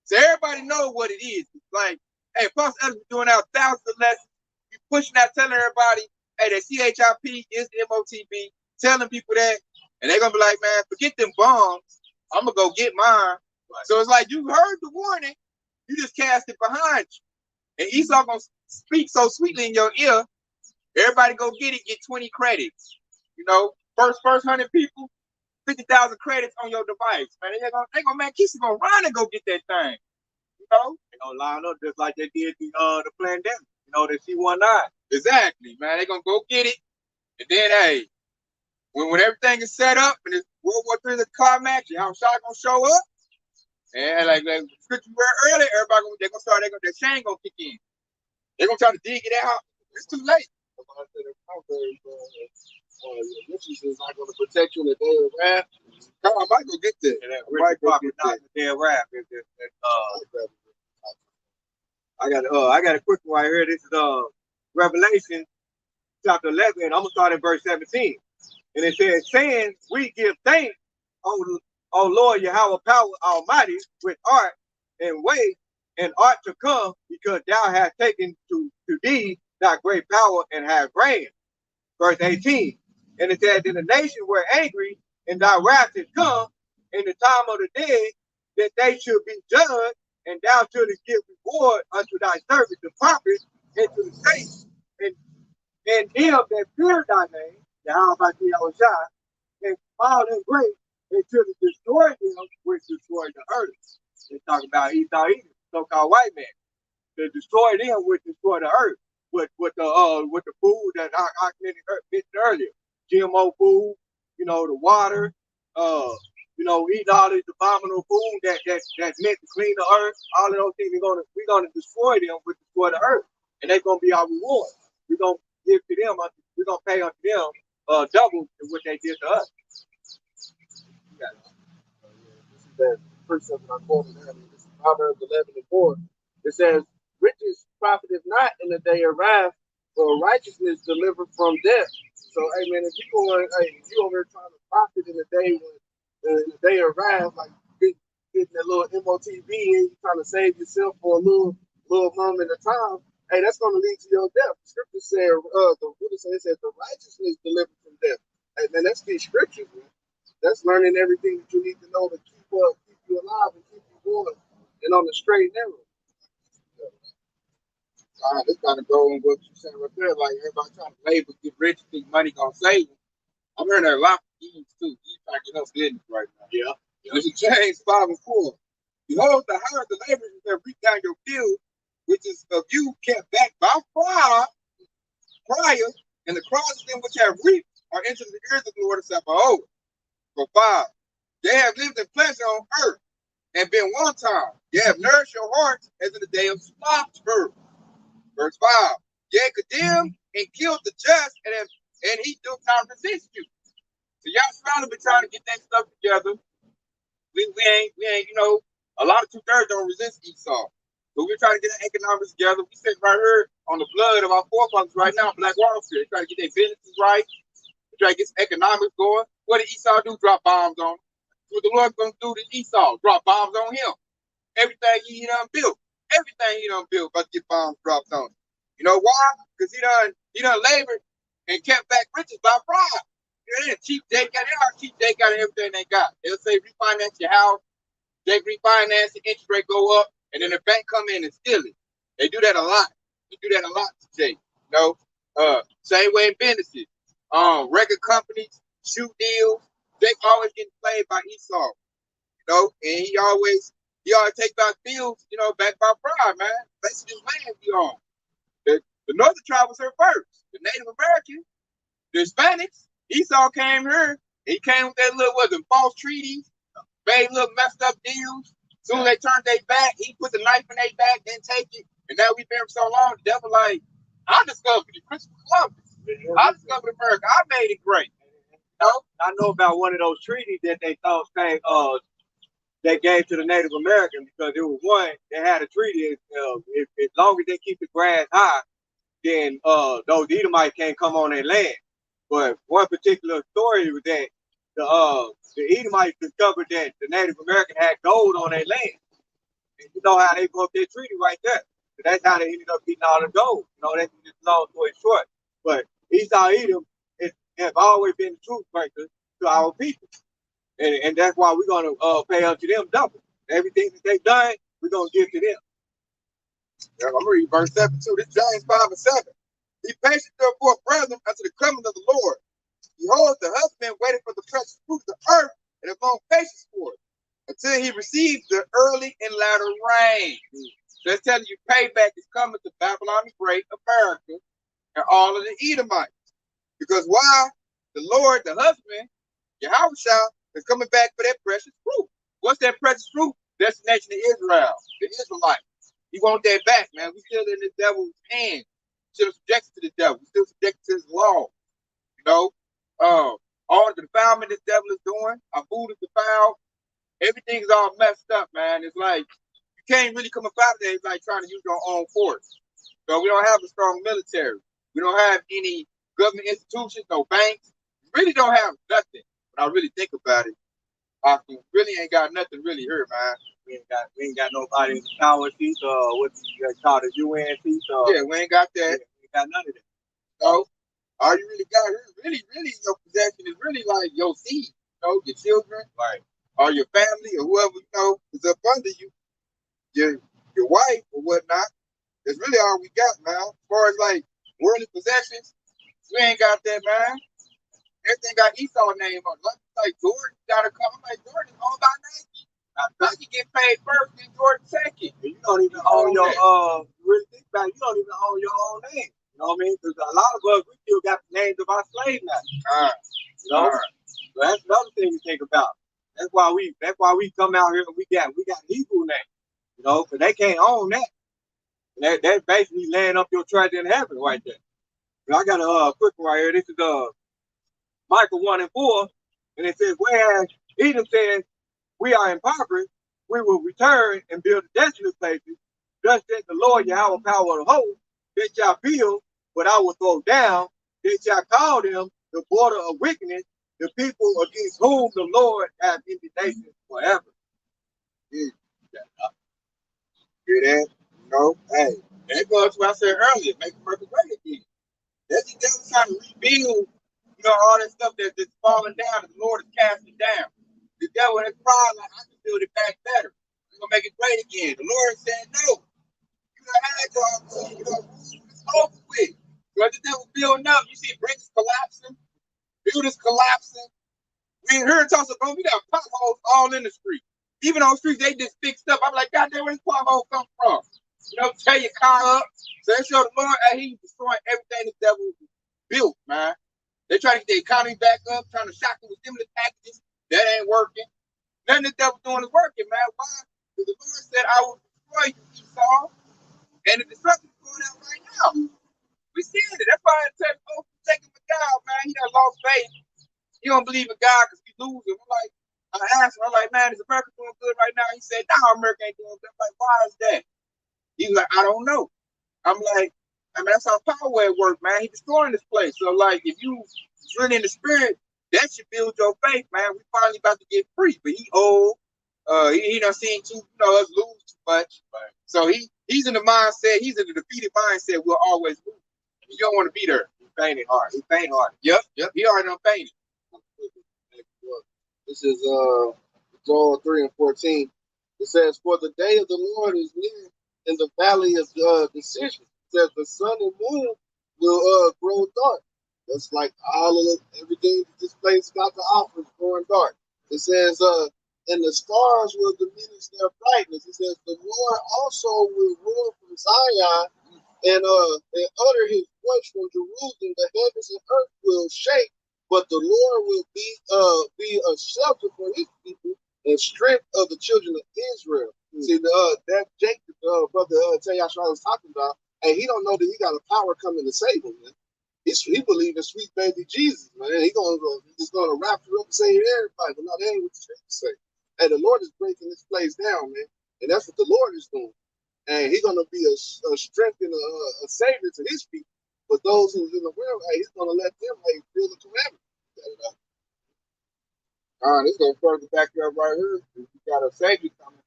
S2: So everybody knows what it is. It's like, hey, Pastor Edwards doing out thousands of lessons. You pushing out, telling everybody, hey, that CHIP is the MOTB, telling people that. And they're gonna be like, man, forget them bombs. I'm gonna go get mine. Right. So it's like you heard the warning, you just cast it behind you. And Esau gonna speak so sweetly in your ear. Everybody go get it, get 20 credits. You know, first 100 people, 50,000 credits on your device. Man, they gonna man, Keisha gonna run and go get that thing. You know,
S1: they gonna line up just like they did the pandemic. You know, the C19.
S2: Exactly, man. They gonna go get it, and then hey. When everything is set up and it's World War III, the climax, how Shah gonna show up, and like scripture read earlier, they're gonna start. Their chain gonna kick in. They're gonna try to dig it out. It's too late.
S4: Riches is not gonna protect you in the day of wrath.
S2: Come on, I might go get there.
S1: Right, probably not the day of wrath. I got a quick one right here. This is Revelation chapter 11. I'm gonna start in verse 17. And it says, saying, we give thanks, O Lord Yahweh power almighty, with art and way and art to come, because thou hast taken to thee thy great power and have reigned. Verse 18. And it says, and the nation were angry, and thy wrath is come in the time of the dead, that they should be judged, and thou shouldest give reward unto thy servants, the prophets, and to the saints, and them that fear thy name, and fall in great until to destroy them which destroy the earth. They talk about Esau Edom, so-called white man, to destroy them which destroy the earth with the food that I mentioned earlier, GMO food, you know, the water, you know, eating all this abominable food that's meant to clean the earth. All of those things we're gonna destroy them which destroy the earth, and they're gonna be our reward. We're gonna give to them. We're gonna pay unto them double to what they did to us.
S4: This is that first of I quoted earlier. This is Proverbs 11:4. It says, riches profiteth not in the day of wrath, but righteousness delivered from death. So, hey man, if you over here trying to profit in the day of wrath, like getting that little MOTB and you trying to save yourself for a little moment of time, hey, that's going to lead to your death. The scripture said, it says the righteousness delivered from death. Hey, man, that's the scriptures, man. That's learning everything that you need to know to keep you alive and keep you going and on the straight and narrow.
S2: This kind of go on what you saying right there. Like everybody trying to labor, get rich, think money gonna save them. I'm hearing that a lot from Eve too. Eve trying to get us business right now.
S1: Yeah.
S2: This is James 5:4. Behold, the hire the laborers that reap down your field, which is of you kept back by prior, and the crowds of them which have reaped are entered the ears of the Lord and Sabaoth. For 5, they have lived in pleasure on earth, and been one time. They have nourished your hearts as in the day of slaughter. Verse 5. They condemned and killed the just, and he do not resist you. So y'all surrounded been trying to get that stuff together. We ain't, a lot of 2/3 don't resist Esau. So we're trying to get the economics together. We sit right here on the blood of our forefathers right now, Black Wall Street. They try to get their businesses right. They try to get some economics going. What did Esau do? Drop bombs on him. What the Lord's going to do to Esau? Drop bombs on him. Everything he done built. Everything he done built, about to get bombs dropped on him. You know why? Because he done labored and kept back riches by fraud. Yeah, cheap date got everything they got. They'll say refinance your house, they refinance the interest rate go up, and then the bank come in and steal it. They do that a lot. They do that a lot today. Same way in businesses. Record companies, shoe deals, they always getting played by Esau. And he always take back bills, back by pride, man. Basically his land be on. The northern tribe was here first. The Native Americans, the Hispanics. Esau came here. He came with that little false treaties, made little messed up deals. As soon as they turned their back, he put the knife in their back, didn't take it. And now we've been here for so long, the devil like, I discovered it, Christopher Columbus. I discovered America. I made it great.
S1: I know about one of those treaties that they thought they gave to the Native Americans, because it was one, they had a treaty, as long as they keep the grass high, then those Edomites can't come on their land. But one particular story was that the Edomites discovered that the Native American had gold on their land. And you know how they broke their treaty right there. So that's how they ended up getting all the gold. That's just long story short. But Esau Edom have always been the truth breakers to our people. And that's why we're going to pay unto them double. Everything that they've done, we're going to give to them.
S2: Yeah, I'm going to read verse 7 too. This James 5:7. Be patient, therefore, brethren, unto the coming of the Lord. Behold, the husband waited for the precious fruit of the earth, and have long patience for it, until he receives the early and latter rain. So it's telling you payback is coming to Babylon the Great, America, and all of the Edomites. Because why? The Lord, the husband, Yahushua, is coming back for that precious fruit. What's that precious fruit? Destination of Israel, the Israelites. He want that back, man. We still in the devil's hand. Still subjected to the devil. Still subjected to his law. All the defilement this devil is doing, our food is defiled. Everything's all messed up, man. It's like you can't really come up out of there. It's like trying to use your own force. So we don't have a strong military. We don't have any government institutions, no banks. We really don't have nothing. When I really think about it, I really ain't got nothing really here, man.
S1: We ain't got nobody in the power seat, what you call the UN seat.
S2: Yeah, we ain't got that.
S1: We ain't got none of that.
S2: So all you really got here, really, your possession is really like your seed, your children,
S1: right,
S2: or your family, or whoever is up under you, your wife or whatnot. That's really all we got, man. As far as like worldly possessions, we ain't got that, man. Everything got Esau name on it. Like Jordan gotta come. I'm like, Jordan is owned by Nike. Nike get paid first, then Jordan second.
S1: And you don't even own your really think about it, you don't even own your own name. You know what I mean? Because a lot of us, we still got the names of our slave masters. So that's another thing to think about. That's why we come out here and we got Hebrew names. Because they can't own that. And that's basically laying up your treasure in heaven right there. I got a quick one right here. This is Micah 1:4, and it says, whereas Edom says, we are impoverished, we will return and build desolate places. Thus says the Lord Yahweh, power of the host, they shall build, but I will throw down. They shall call them the border of wickedness, the people against whom the Lord hath indignation forever.
S2: Hear that? Hey, that goes to what I said earlier, make America great again. That's the devil trying to rebuild You know, all that stuff that's falling down, the Lord is casting down. The devil is pride, like, I can build it back better. I'm going to make it great again. The Lord said, no. You done had your opportunity. You know, it's over with. So as the devil building up, you see bridges collapsing, buildings collapsing. We ain't heard talk about, we got potholes all in the street. Even on the streets, they just fixed up. I'm like, God damn, where this pothole come from? You know, tear your car up. So they show the Lord, and he's destroying everything the devil built, man. They trying to get the economy back up, trying to shock it with stimulus packages. That ain't working. Nothing the devil doing is working, man. Why? Because the Lord said, I will destroy you, Esau. And the destruction is going out right now. We see it. That's why I said, oh, take him to God, man. He done lost faith. He don't believe in God because he losing. I'm like, I asked him, I'm like, man, is America doing good right now? He said, no, America ain't doing good. I'm like, why is that? He was like, I don't know. I'm like, I mean, that's how power at work, man. He's destroying this place. So, like, if you really in the spirit, that should build your faith, man. We finally about to get free. But he old. He done seen too, us lose too much. Right. So he's in the mindset, he's in the defeated mindset, we'll always lose. You don't want to be there. He fainted hard. He fainted hard. Yep. He already done fainted.
S4: This is Joel 3 and 14. It says, for the day of the Lord is near in the valley of decision. It says the sun and moon will grow dark. That's like all of everything that this place got to offer is growing dark. It says, and the stars will diminish their brightness. It says the Lord also will roar from Zion and utter his voice from Jerusalem. The heavens and earth will shake, but the Lord will be a shelter for his people and strength of the children of Israel. See, that Jacob, brother Tayash was talking about, and he don't know that he got a power coming to save him, man. He believe in sweet baby Jesus, man. He's just gonna wrap you up and save everybody, but no, that ain't what the scripture say. And the Lord is breaking this place down, man, and that's what the Lord is doing. And he's gonna be a strength and a savior to his people. But those who's in the world, hey, he's gonna let them feel the commandment.
S2: This gonna further back up right here. We got a savior coming,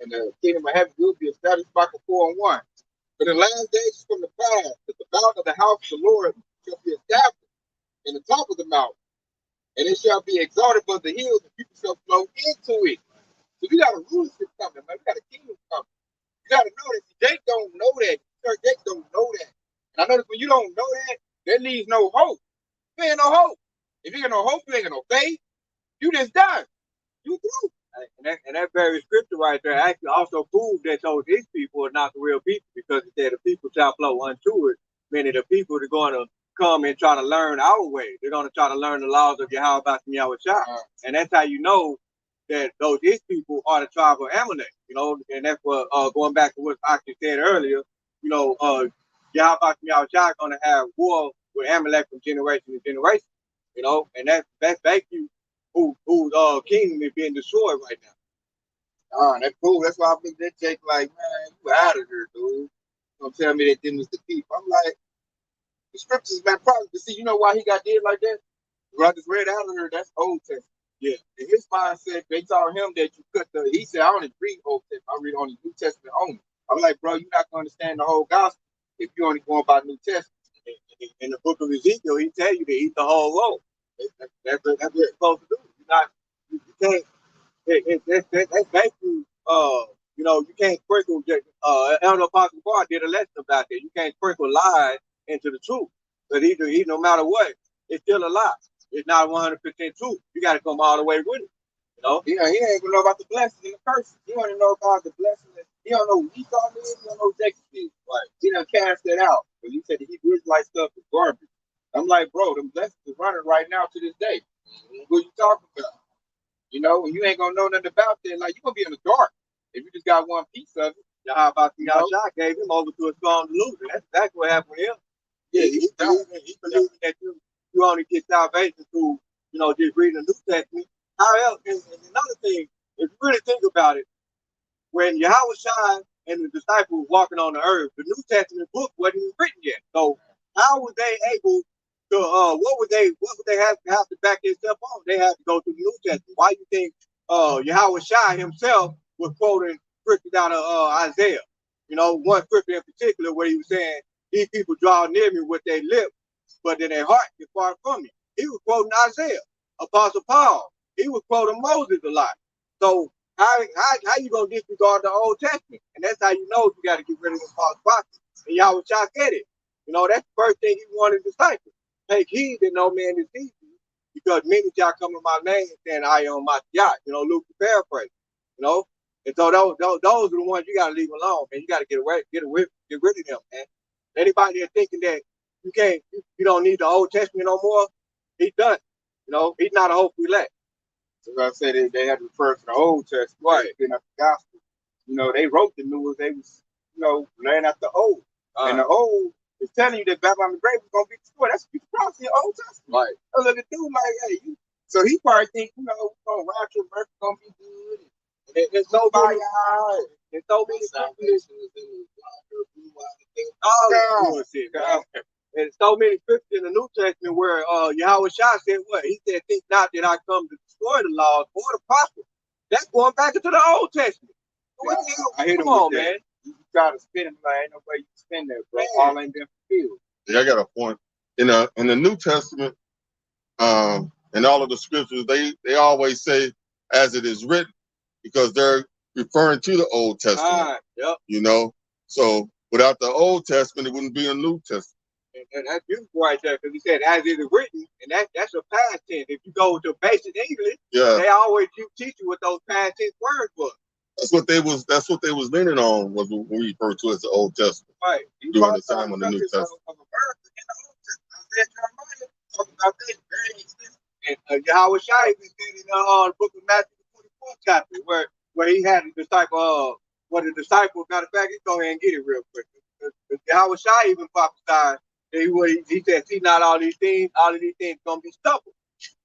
S2: and the kingdom of heaven will be established by 4 and 1. But in the last days from the past, that the mountain of the house of the Lord shall be established in the top of the mountain, and it shall be exalted above the hills, and people shall flow into it. So we got a rulership coming, man. We got a kingdom coming. You got to know that. Jake don't know that. Jake don't know that. And I notice when you don't know that, that leaves no hope. You ain't no hope. If you ain't no hope, you ain't got no faith. You just done. You through.
S1: And that very scripture right there actually also proves that those his people are not the real people, because it said the people shall flow unto it, meaning the people are going to come and try to learn our way. They're going to try to learn the laws of Yahweh Bashem Yahweh Shah. And that's how you know that those his people are the tribe of Amalek, and that's what going back to what I said earlier, Yahweh Bashem Yahweh Shah is going to have war with Amalek from generation to generation, and that's basically whose kingdom is being destroyed right now.
S2: That's cool. That's why I think that Jake like, man, you out of here, dude. Don't tell me that them was the people. I'm like, the scriptures, man, probably. But see, you know why he got did like that? What I just read out of here, that's Old Testament. Yeah. In his mindset, they told him that you cut he said, I only read Old Testament. I read only New Testament only. I'm like, bro, you're not going to understand the whole gospel if you're only going by New Testament.
S1: In the book of Ezekiel, he tell you to eat the whole roll. That's what you're supposed to do. You can't. That's basically, you can't sprinkle. Elder Apostle Bar did a lesson about that. You can't sprinkle lies into the truth. But he, no matter what, it's still a lie. It's not 100% truth. You got to come all the way with it.
S2: He ain't even know about the blessings and the curses. He don't even know about the blessings. He don't know who Esau is. He don't know Jacob is. Right. He done cast that out. But he said the Hebrew Israelite stuff is garbage. I'm like, bro, them blessings is running right now to this day. What you talking about? And you ain't gonna know nothing about that. Like, you're gonna be in the dark if you just got one piece of it.
S1: How about the Yahshua gave him over to a strong delusion? That's exactly what happened with him. Yeah, he believing that you only get salvation through, just reading the New Testament. However, and another thing, if you really think about it, when Yahweh and the disciples were walking on the earth, the New Testament book wasn't even written yet. So how were they able to what would they have to back themselves on? They had to go to the New Testament. Why do you think Yahweh himself was quoting scriptures out of Isaiah? One scripture in particular where he was saying, these people draw near me with their lips, but then their heart is far from me. he was quoting Isaiah. Apostle Paul, he was quoting Moses a lot. So how you gonna disregard the Old Testament? And that's how you know you got to get rid of the false prophets. And Yahweh Shah said it. You know, that's the first thing he wanted disciples. Take heed that no man deceive you, because many of y'all come in my name saying I am my yacht. You know, Luke paraphrase. You know, and so those are the ones you got to leave alone, man. You got to get rid of them, man. Anybody that's thinking that you don't need the Old Testament no more, he's done. You know, he's not a hopeful elect.
S2: So I said they had to refer to the Old Testament, right? Not the Gospel. You know, they wrote the New. They was, you know, laying out the Old, and the Old is telling you that Babylon the Great was gonna be destroyed. That's a prophecy in the Old Testament. Right. So look at dude like, hey, so he probably think, you know, rapture, America gonna be good. And there's no fire. There's so many
S1: and so many scriptures in the New Testament where Yahweh Shah said what? He said, think not that I come to destroy the laws or the prophets. That's going back into the Old Testament.
S2: I hit him on, man. You try to spin it, like ain't no way you spin that, bro. All ain't been fulfilled.
S3: Yeah, I got a point. In the New Testament, and all of the scriptures, they always say as it is written, because they're referring to the Old Testament.
S1: Yep.
S3: You know, so without the Old Testament, it wouldn't be a New Testament.
S1: And that's beautiful right there, because he said as it is written, and that's a past tense. If you go to basic English, they always teach you what those past tense words were.
S3: That's what they was leaning on, was what we refer to as the Old Testament.
S1: Right.
S3: During the time of the New Testament.
S2: Of America in the Old Testament. Talking about that very existence.
S1: And Yahweh Shai even said in the book of Matthew, the 24th chapter, where he had a disciple, matter of fact, let's go ahead and get it real quick. Yahweh Shai even prophesied that he said, see not all of these things gonna be stubborn.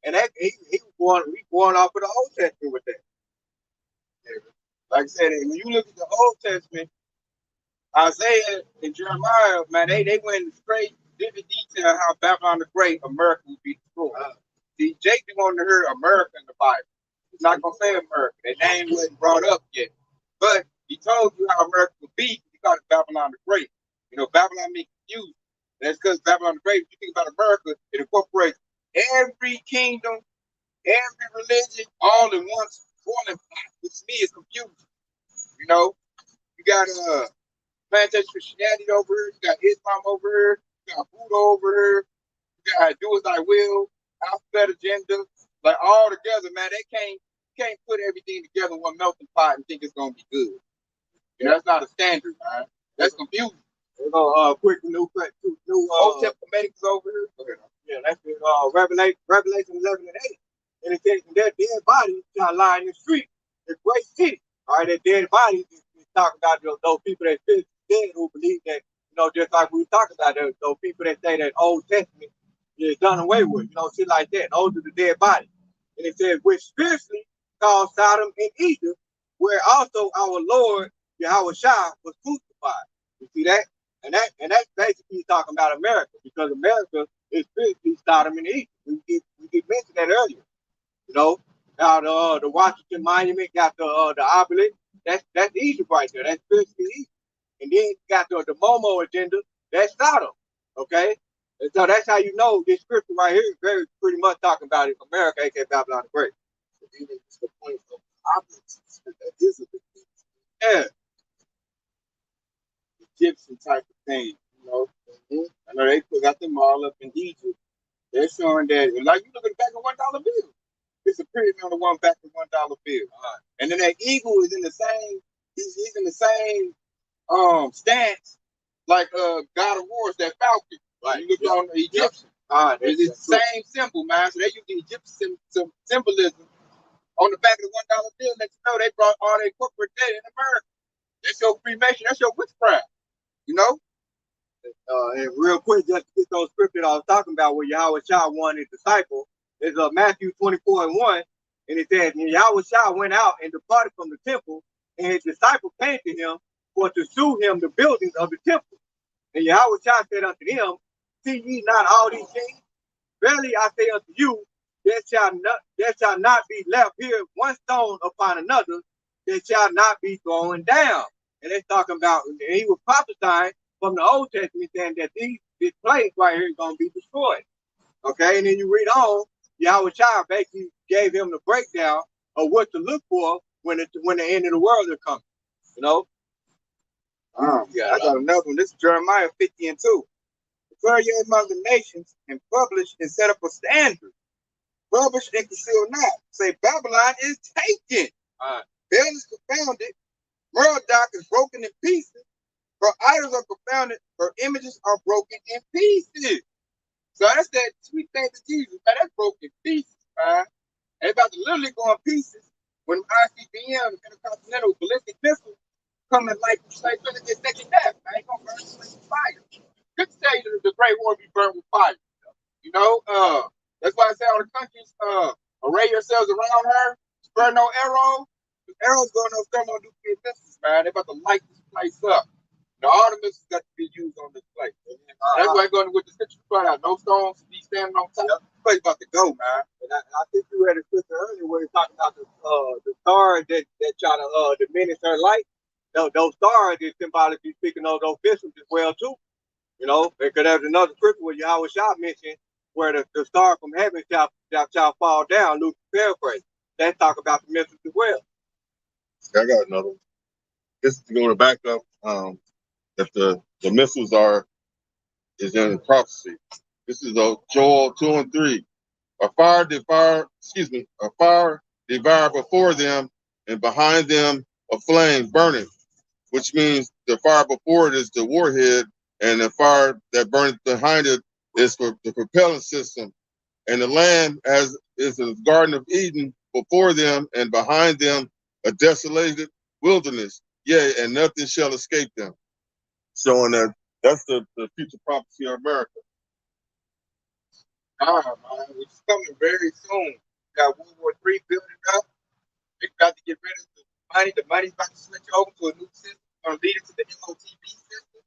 S1: And that he was born off of the Old Testament with that.
S2: Like I said, when you look at the Old Testament, Isaiah and Jeremiah, man, they went into straight vivid detail how Babylon the Great, America would be destroyed. See, Jake wanted to hear America in the Bible. He's not gonna say America. That name wasn't brought up yet. But he told you how America would be because of Babylon the Great. You know, Babylon means confused. That's because Babylon the Great, if you think about America, it incorporates every kingdom, every religion, all in one boiling pot, which to me is confusing. You know, you got plantation Christianity over here, you got Islam over here, you got Buddha over here, you got do as I will, alphabet agenda, like all together, man. They can't put everything together in one melting pot and think it's gonna be good. You know, that's not a standard, man. That's confusing.
S1: We're gonna quick new
S2: Old Testament over here. Okay.
S1: Yeah, that's it. Revelation 11 and 8. And it says their dead bodies shall lie in the street, the great city. All right, their dead bodies is talking about those people that physically dead who believe that, you know, just like we were talking about those people that say that Old Testament is done away with, you know, shit like that. Those are the dead bodies. And it says, which spiritually called Sodom and Egypt, where also our Lord Yahweh Shah was crucified. You see that? And that's basically talking about America, because America is physically Sodom and Egypt. We did mention that earlier. You know, now the Washington Monument got the obelisk. That's Egypt right there. That's physically Egypt. And then you got the Momo agenda. That's Sodom. Okay, and so that's how you know this scripture right here is very pretty much talking about it. America, aka Babylon the Great.
S4: It's the point of opposites. That is a big thing.
S1: Yeah.
S2: Egyptian type of thing, you know. I know they got them all up in Egypt. They're showing that, like you look at the back of $1 bill. It's a pyramid on the one back of $1 bill. And then that eagle is in the same, he's in the same stance like God of War's, that falcon. Like you look on the Egyptian. It's the same symbol, man. So they use the Egyptian symbolism on the back of the $1 bill. Let you know they brought all their corporate debt in America. That's your Freemason, that's your witchcraft. You know?
S1: And real quick, just to get those scriptures I was talking about where Yahweh Shah won his disciple, is Matthew 24 and 1. And it says, and Yahweh Shah went out and departed from the temple, and his disciples came to him for to shew him the buildings of the temple. And Yahweh Shah said unto them, see ye not all these things? Verily I say unto you, there shall not be left here one stone upon another, that shall not be thrown down. And they're talking about, and he was prophesying from the Old Testament saying that this place right here is going to be destroyed. Okay, and then you read on, Yahweh Shai basically gave him the breakdown of what to look for when the end of the world is coming. You know?
S2: Yeah, I got another one. This is Jeremiah 50 and 2. Declare ye among the nations and publish and set up a standard. Publish and conceal not. Say Babylon is taken. Bel is confounded. Merodach is broken in pieces. Her idols are confounded. Her images are broken in pieces. So that's that sweet thing to Jesus. Man, that's broken pieces, man. They about to literally go in pieces when ICBM, the Intercontinental Ballistic Missile, coming like gonna get second death. I ain't gonna burn it with fire. Good to tell you the Great War be burned with fire. You know, that's why I say all the countries array yourselves around her, spare no arrow. The arrows going on thermonuclear missiles, man. They about to light this place up. Now, all the missiles got to be used on this place. That's why I'm going with the scripture brought out. No stones to be standing on top. Yep. The place about to go, man.
S1: And I think you read a scripture earlier where you're talking about the stars that try to diminish her light. Those stars is symbolically speaking of those vessels as well too. You know, because there's another scripture where Yahweh Shah mentioned where the star from heaven shall fall down, Luke paraphrase. That talk about the missiles as well.
S3: I got another one. This is going to back up that the missiles is in prophecy. This is Joel 2 and 3. A fire devour before them, and behind them a flame burning, which means the fire before it is the warhead, and the fire that burns behind it is for the propellant system. And the land is the Garden of Eden before them, and behind them a desolated wilderness. Yea, and nothing shall escape them. Showing that that's the future prophecy of America.
S2: Man, it's coming very soon. We got World War III building up. They got to get rid of the money. The money's about to switch over to a new system. It's going to lead it to the MOTB system,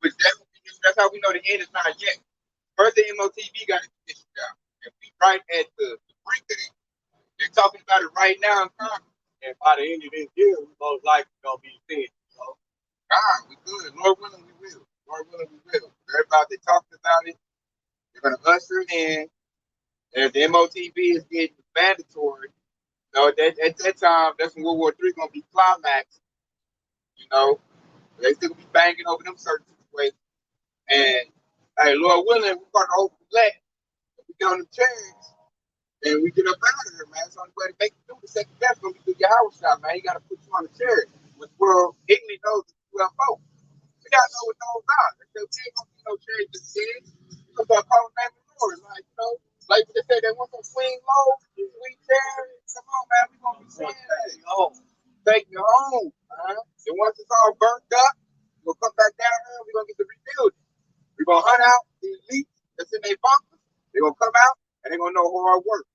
S2: which that's how we know the end is not yet. First, the MOTB got its issue down. And we right at the brink of it. They're talking about it right now in Congress.
S1: And by the end of this year, we most likely going to be seeing, you know.
S2: We good. Lord willing, we will. Lord willing, we will. Everybody talking about it. They're going to usher it in. And the MOTB is getting mandatory. So at that time, that's when World War III is going to be climaxed. You know, they still going to be banging over them certain situations. And, hey, Lord willing, we're going to open the let. We get on the chairs. And we get up out of here, man. It's the only way to make it through the second step. Going to be through your house shot, man. You got to put you on the chair. Which world Italy knows the UFO. We got to know what those are. They say, we ain't going to be no chairs to the kids. We're going to start calling the name of the Lord. Like, you know, like they say, they want some swing low, sweet chairs. Come on, man. We're going to be saying that. Take you home, man. And once it's all burnt up, we'll come back down here. We're going to get to rebuild it. We're going to hunt out the elite that's in their bunkers. They're going to come out and they're going to know hard work.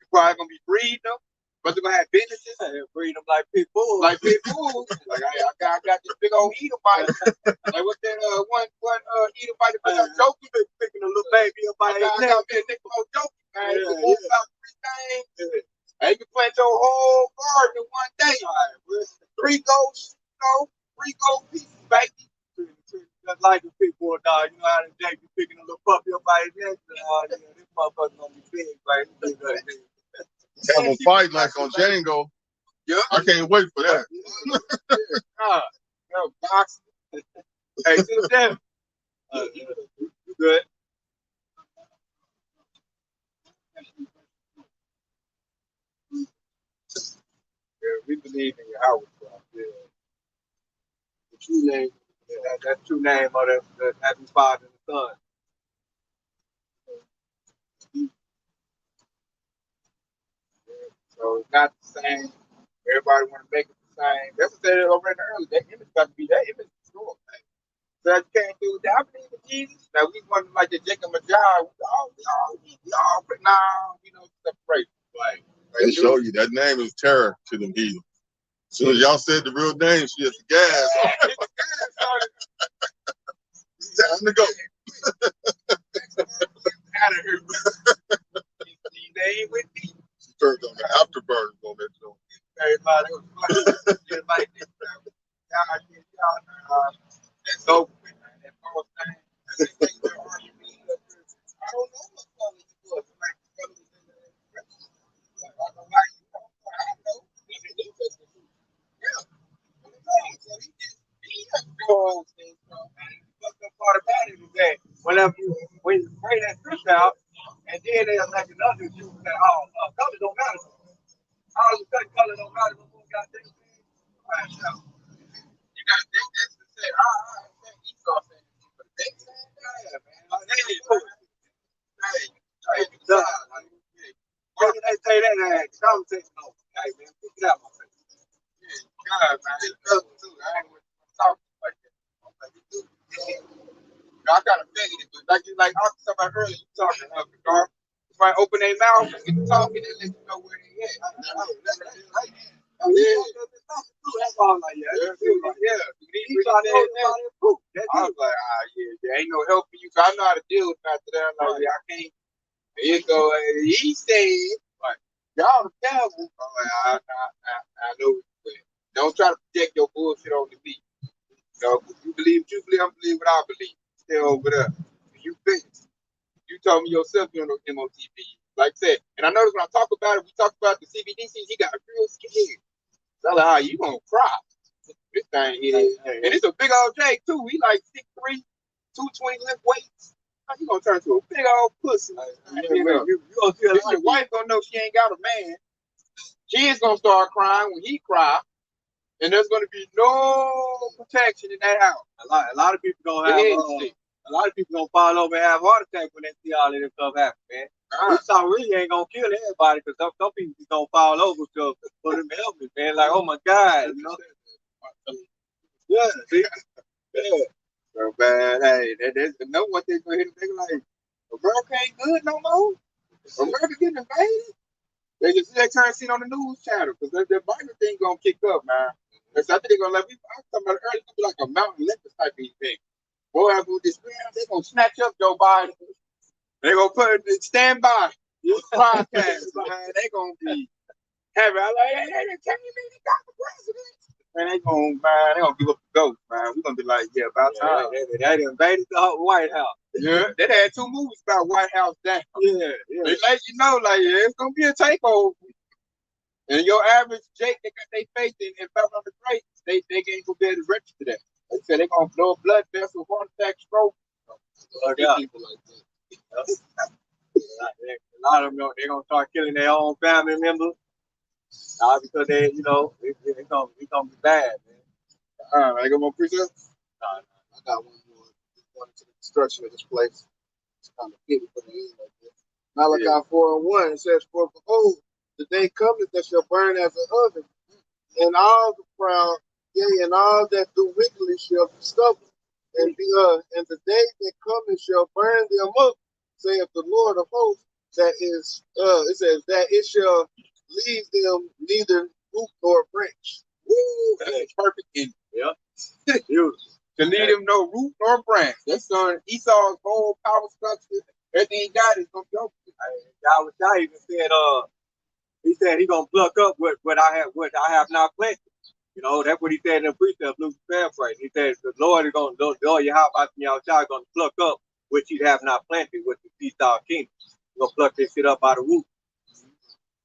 S2: Probably gonna be breeding them, but they're gonna have businesses and breed them like pit bulls. Like pit bulls. Like I got this big old eater bite. Like what's that one eater bite that Jokey been picking a little baby up by his neck. I got me a nickel Jokey, man. You can move about 3 things. And you can plant your whole garden in one day. Right. 3 goats, you know, 3 goat pieces, baby.
S1: Just like the pit bull dog, you know how the Jake be picking a little puppy up by his neck. This motherfucker gonna be big, right?
S3: Have a fight like on Django.
S2: Yeah.
S3: I can't wait for that.
S2: Boxing. Hey, see them. You good? Yeah, we believe in your house. Yeah.
S1: The true name, that's true name of the Happy Father and the Son.
S2: So it's not the same. Everybody want to make it the same. That's what I said over in the early. That image got to be that image is strong. So you can't do that. I believe in Jesus. Now we want like the Jacob Majai. We all, but now we know separate. Like
S3: They show you that name is terror to them heathens. As soon as y'all said the real name, she hit the gas. Time to go.
S2: Out of here. They ain't with me.
S3: She turned on the afterburners on that joint.
S2: Everybody was like, everybody did y'all, that's over, man. That false thing. I don't know.
S1: The part about it is that whenever when you bring that scripture out, and then they'll make another you say, oh, color don't matter. All of a sudden, color don't matter no more. Goddamn. Right now.
S2: You got this to say, Esau saying, but they saying, yeah, man. Hey,
S1: why did they say that? Conversation over. Hey, man, pick it out, my friend.
S2: God, man, it's trouble too. I ain't want to talk like that. I got a feeling, but like I was talking about earlier, you talking about the car. You might open their mouth and get talking and let you know where they at.
S1: Oh, yeah. That's all like, yeah.
S2: I was like, yeah, there ain't no helping you. I know how to deal with after that. I'm like, yeah, I can't. Here you go. He said, like, y'all the devil. I'm like, I know. Don't try to project your bullshit on me. You know, if you believe what you believe, I believe what I believe. Stay over there. You finish. You told me yourself you're on MOTV. Like I said, and I noticed when I talk about it, we talk about the CBDCs, he got real scared. So I'm like, you gonna cry. This thing here. And it's a big old J too. He like 6'3", 220 lift weights. You gonna turn to a big old pussy. You gonna see your wife gonna know she ain't got a man. She is gonna start crying when he cry. And there's gonna be no protection in that house.
S1: A lot of people gonna have a lot of people gonna fall over and have heart attack when they see all of this stuff happen, man. This song really ain't gonna kill everybody because some people just gonna fall over for them helmets, man. Like, oh my God, you know. Yeah, see?
S2: Yeah. So bad. Hey, there's no one thing gonna hit them. They like, America ain't good no more. America getting invaded. They just see that currency on the news channel because their Bible thing gonna kick up, man. I think they're gonna let me. I was talking about it earlier. It's gonna be like a Mountain Olympus type of thing. Boy, I do this. They're gonna snatch up Joe Biden. They're gonna put it stand by this podcast, man. They're gonna be having. I'm like, hey, they tell me they got the president. Man, they gonna give up the ghost, man. We're gonna be like, yeah, about time.
S1: They invaded the White House.
S2: Yeah, they had 2 movies about White House down.
S1: Yeah.
S2: They let you know, like, yeah, it's gonna be a takeover. And your average Jake, they got their faith in 500 great, they ain't gonna be able to register that. They said they're gonna blow a blood vessel, heart attack, stroke. People like that.
S1: A lot of them, they're gonna start killing their own family members. Because they, you know, it's gonna be bad, man.
S2: I got more precepts?
S4: I got one more. Going to the destruction of this place. It's kind of pity for the end like this. Malachi 4:1, it says, for behold, the day cometh that shall burn as an oven, and all the proud, yea, and all that do wickedly shall be stubborn, and the day that cometh shall burn them up, saith the Lord of hosts, that is, it says that it shall leave them neither root nor branch.
S2: Woo, that's perfect. Yeah. To leave them no root nor branch. That's on Esau's whole power structure. Everything he got is gonna go.
S1: I even said, he said he gonna pluck up what I have not planted. You know, that's what he said in the precept, Luke paraphrase. He said the Lord is gonna do your house out in your child gonna pluck up what you have not planted with the Esau kingdom. He's gonna pluck this shit up by the root.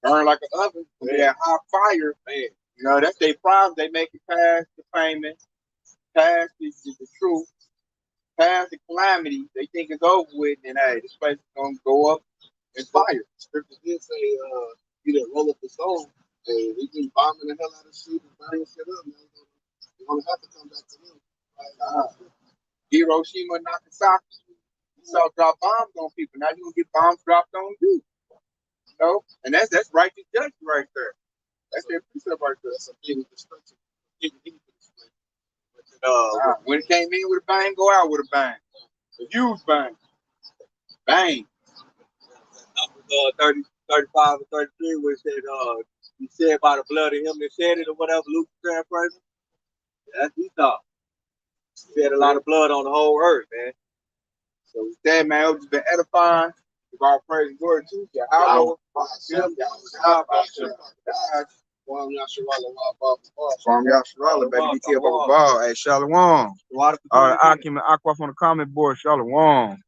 S2: Burn like an oven. They have hot fire, man. You know, that's their problem. They make it past the payment, past the truth, past the calamity. They think it's over with, and hey, this place is gonna go up in fire.
S4: Scripture did say, you that roll up the stone, and we can bombing the hell out of shit and burning shit up, man. You're gonna have to come back to them.
S2: Hiroshima, Nagasaki. You saw drop bombs on people. Now you're gonna get bombs dropped on you. You know? And that's righteous judgment right there. That's their precept right there.
S4: That's a big destruction.
S2: When it came in with a bang, go out with a bang. A huge bang. Bang.
S1: Numbers 30, 35, and 33, where it said, he said by the blood of him that said it or whatever, Luke paraphrasing. That's Esau. He shed a lot of blood on the whole earth, man.
S2: So with that, man, it's been edifying. Give all praise and glory to you. From Yasharala, baby. DT above the ball. Hey, Shalom. All right, Akim and Aqua on the comment board. Shalom.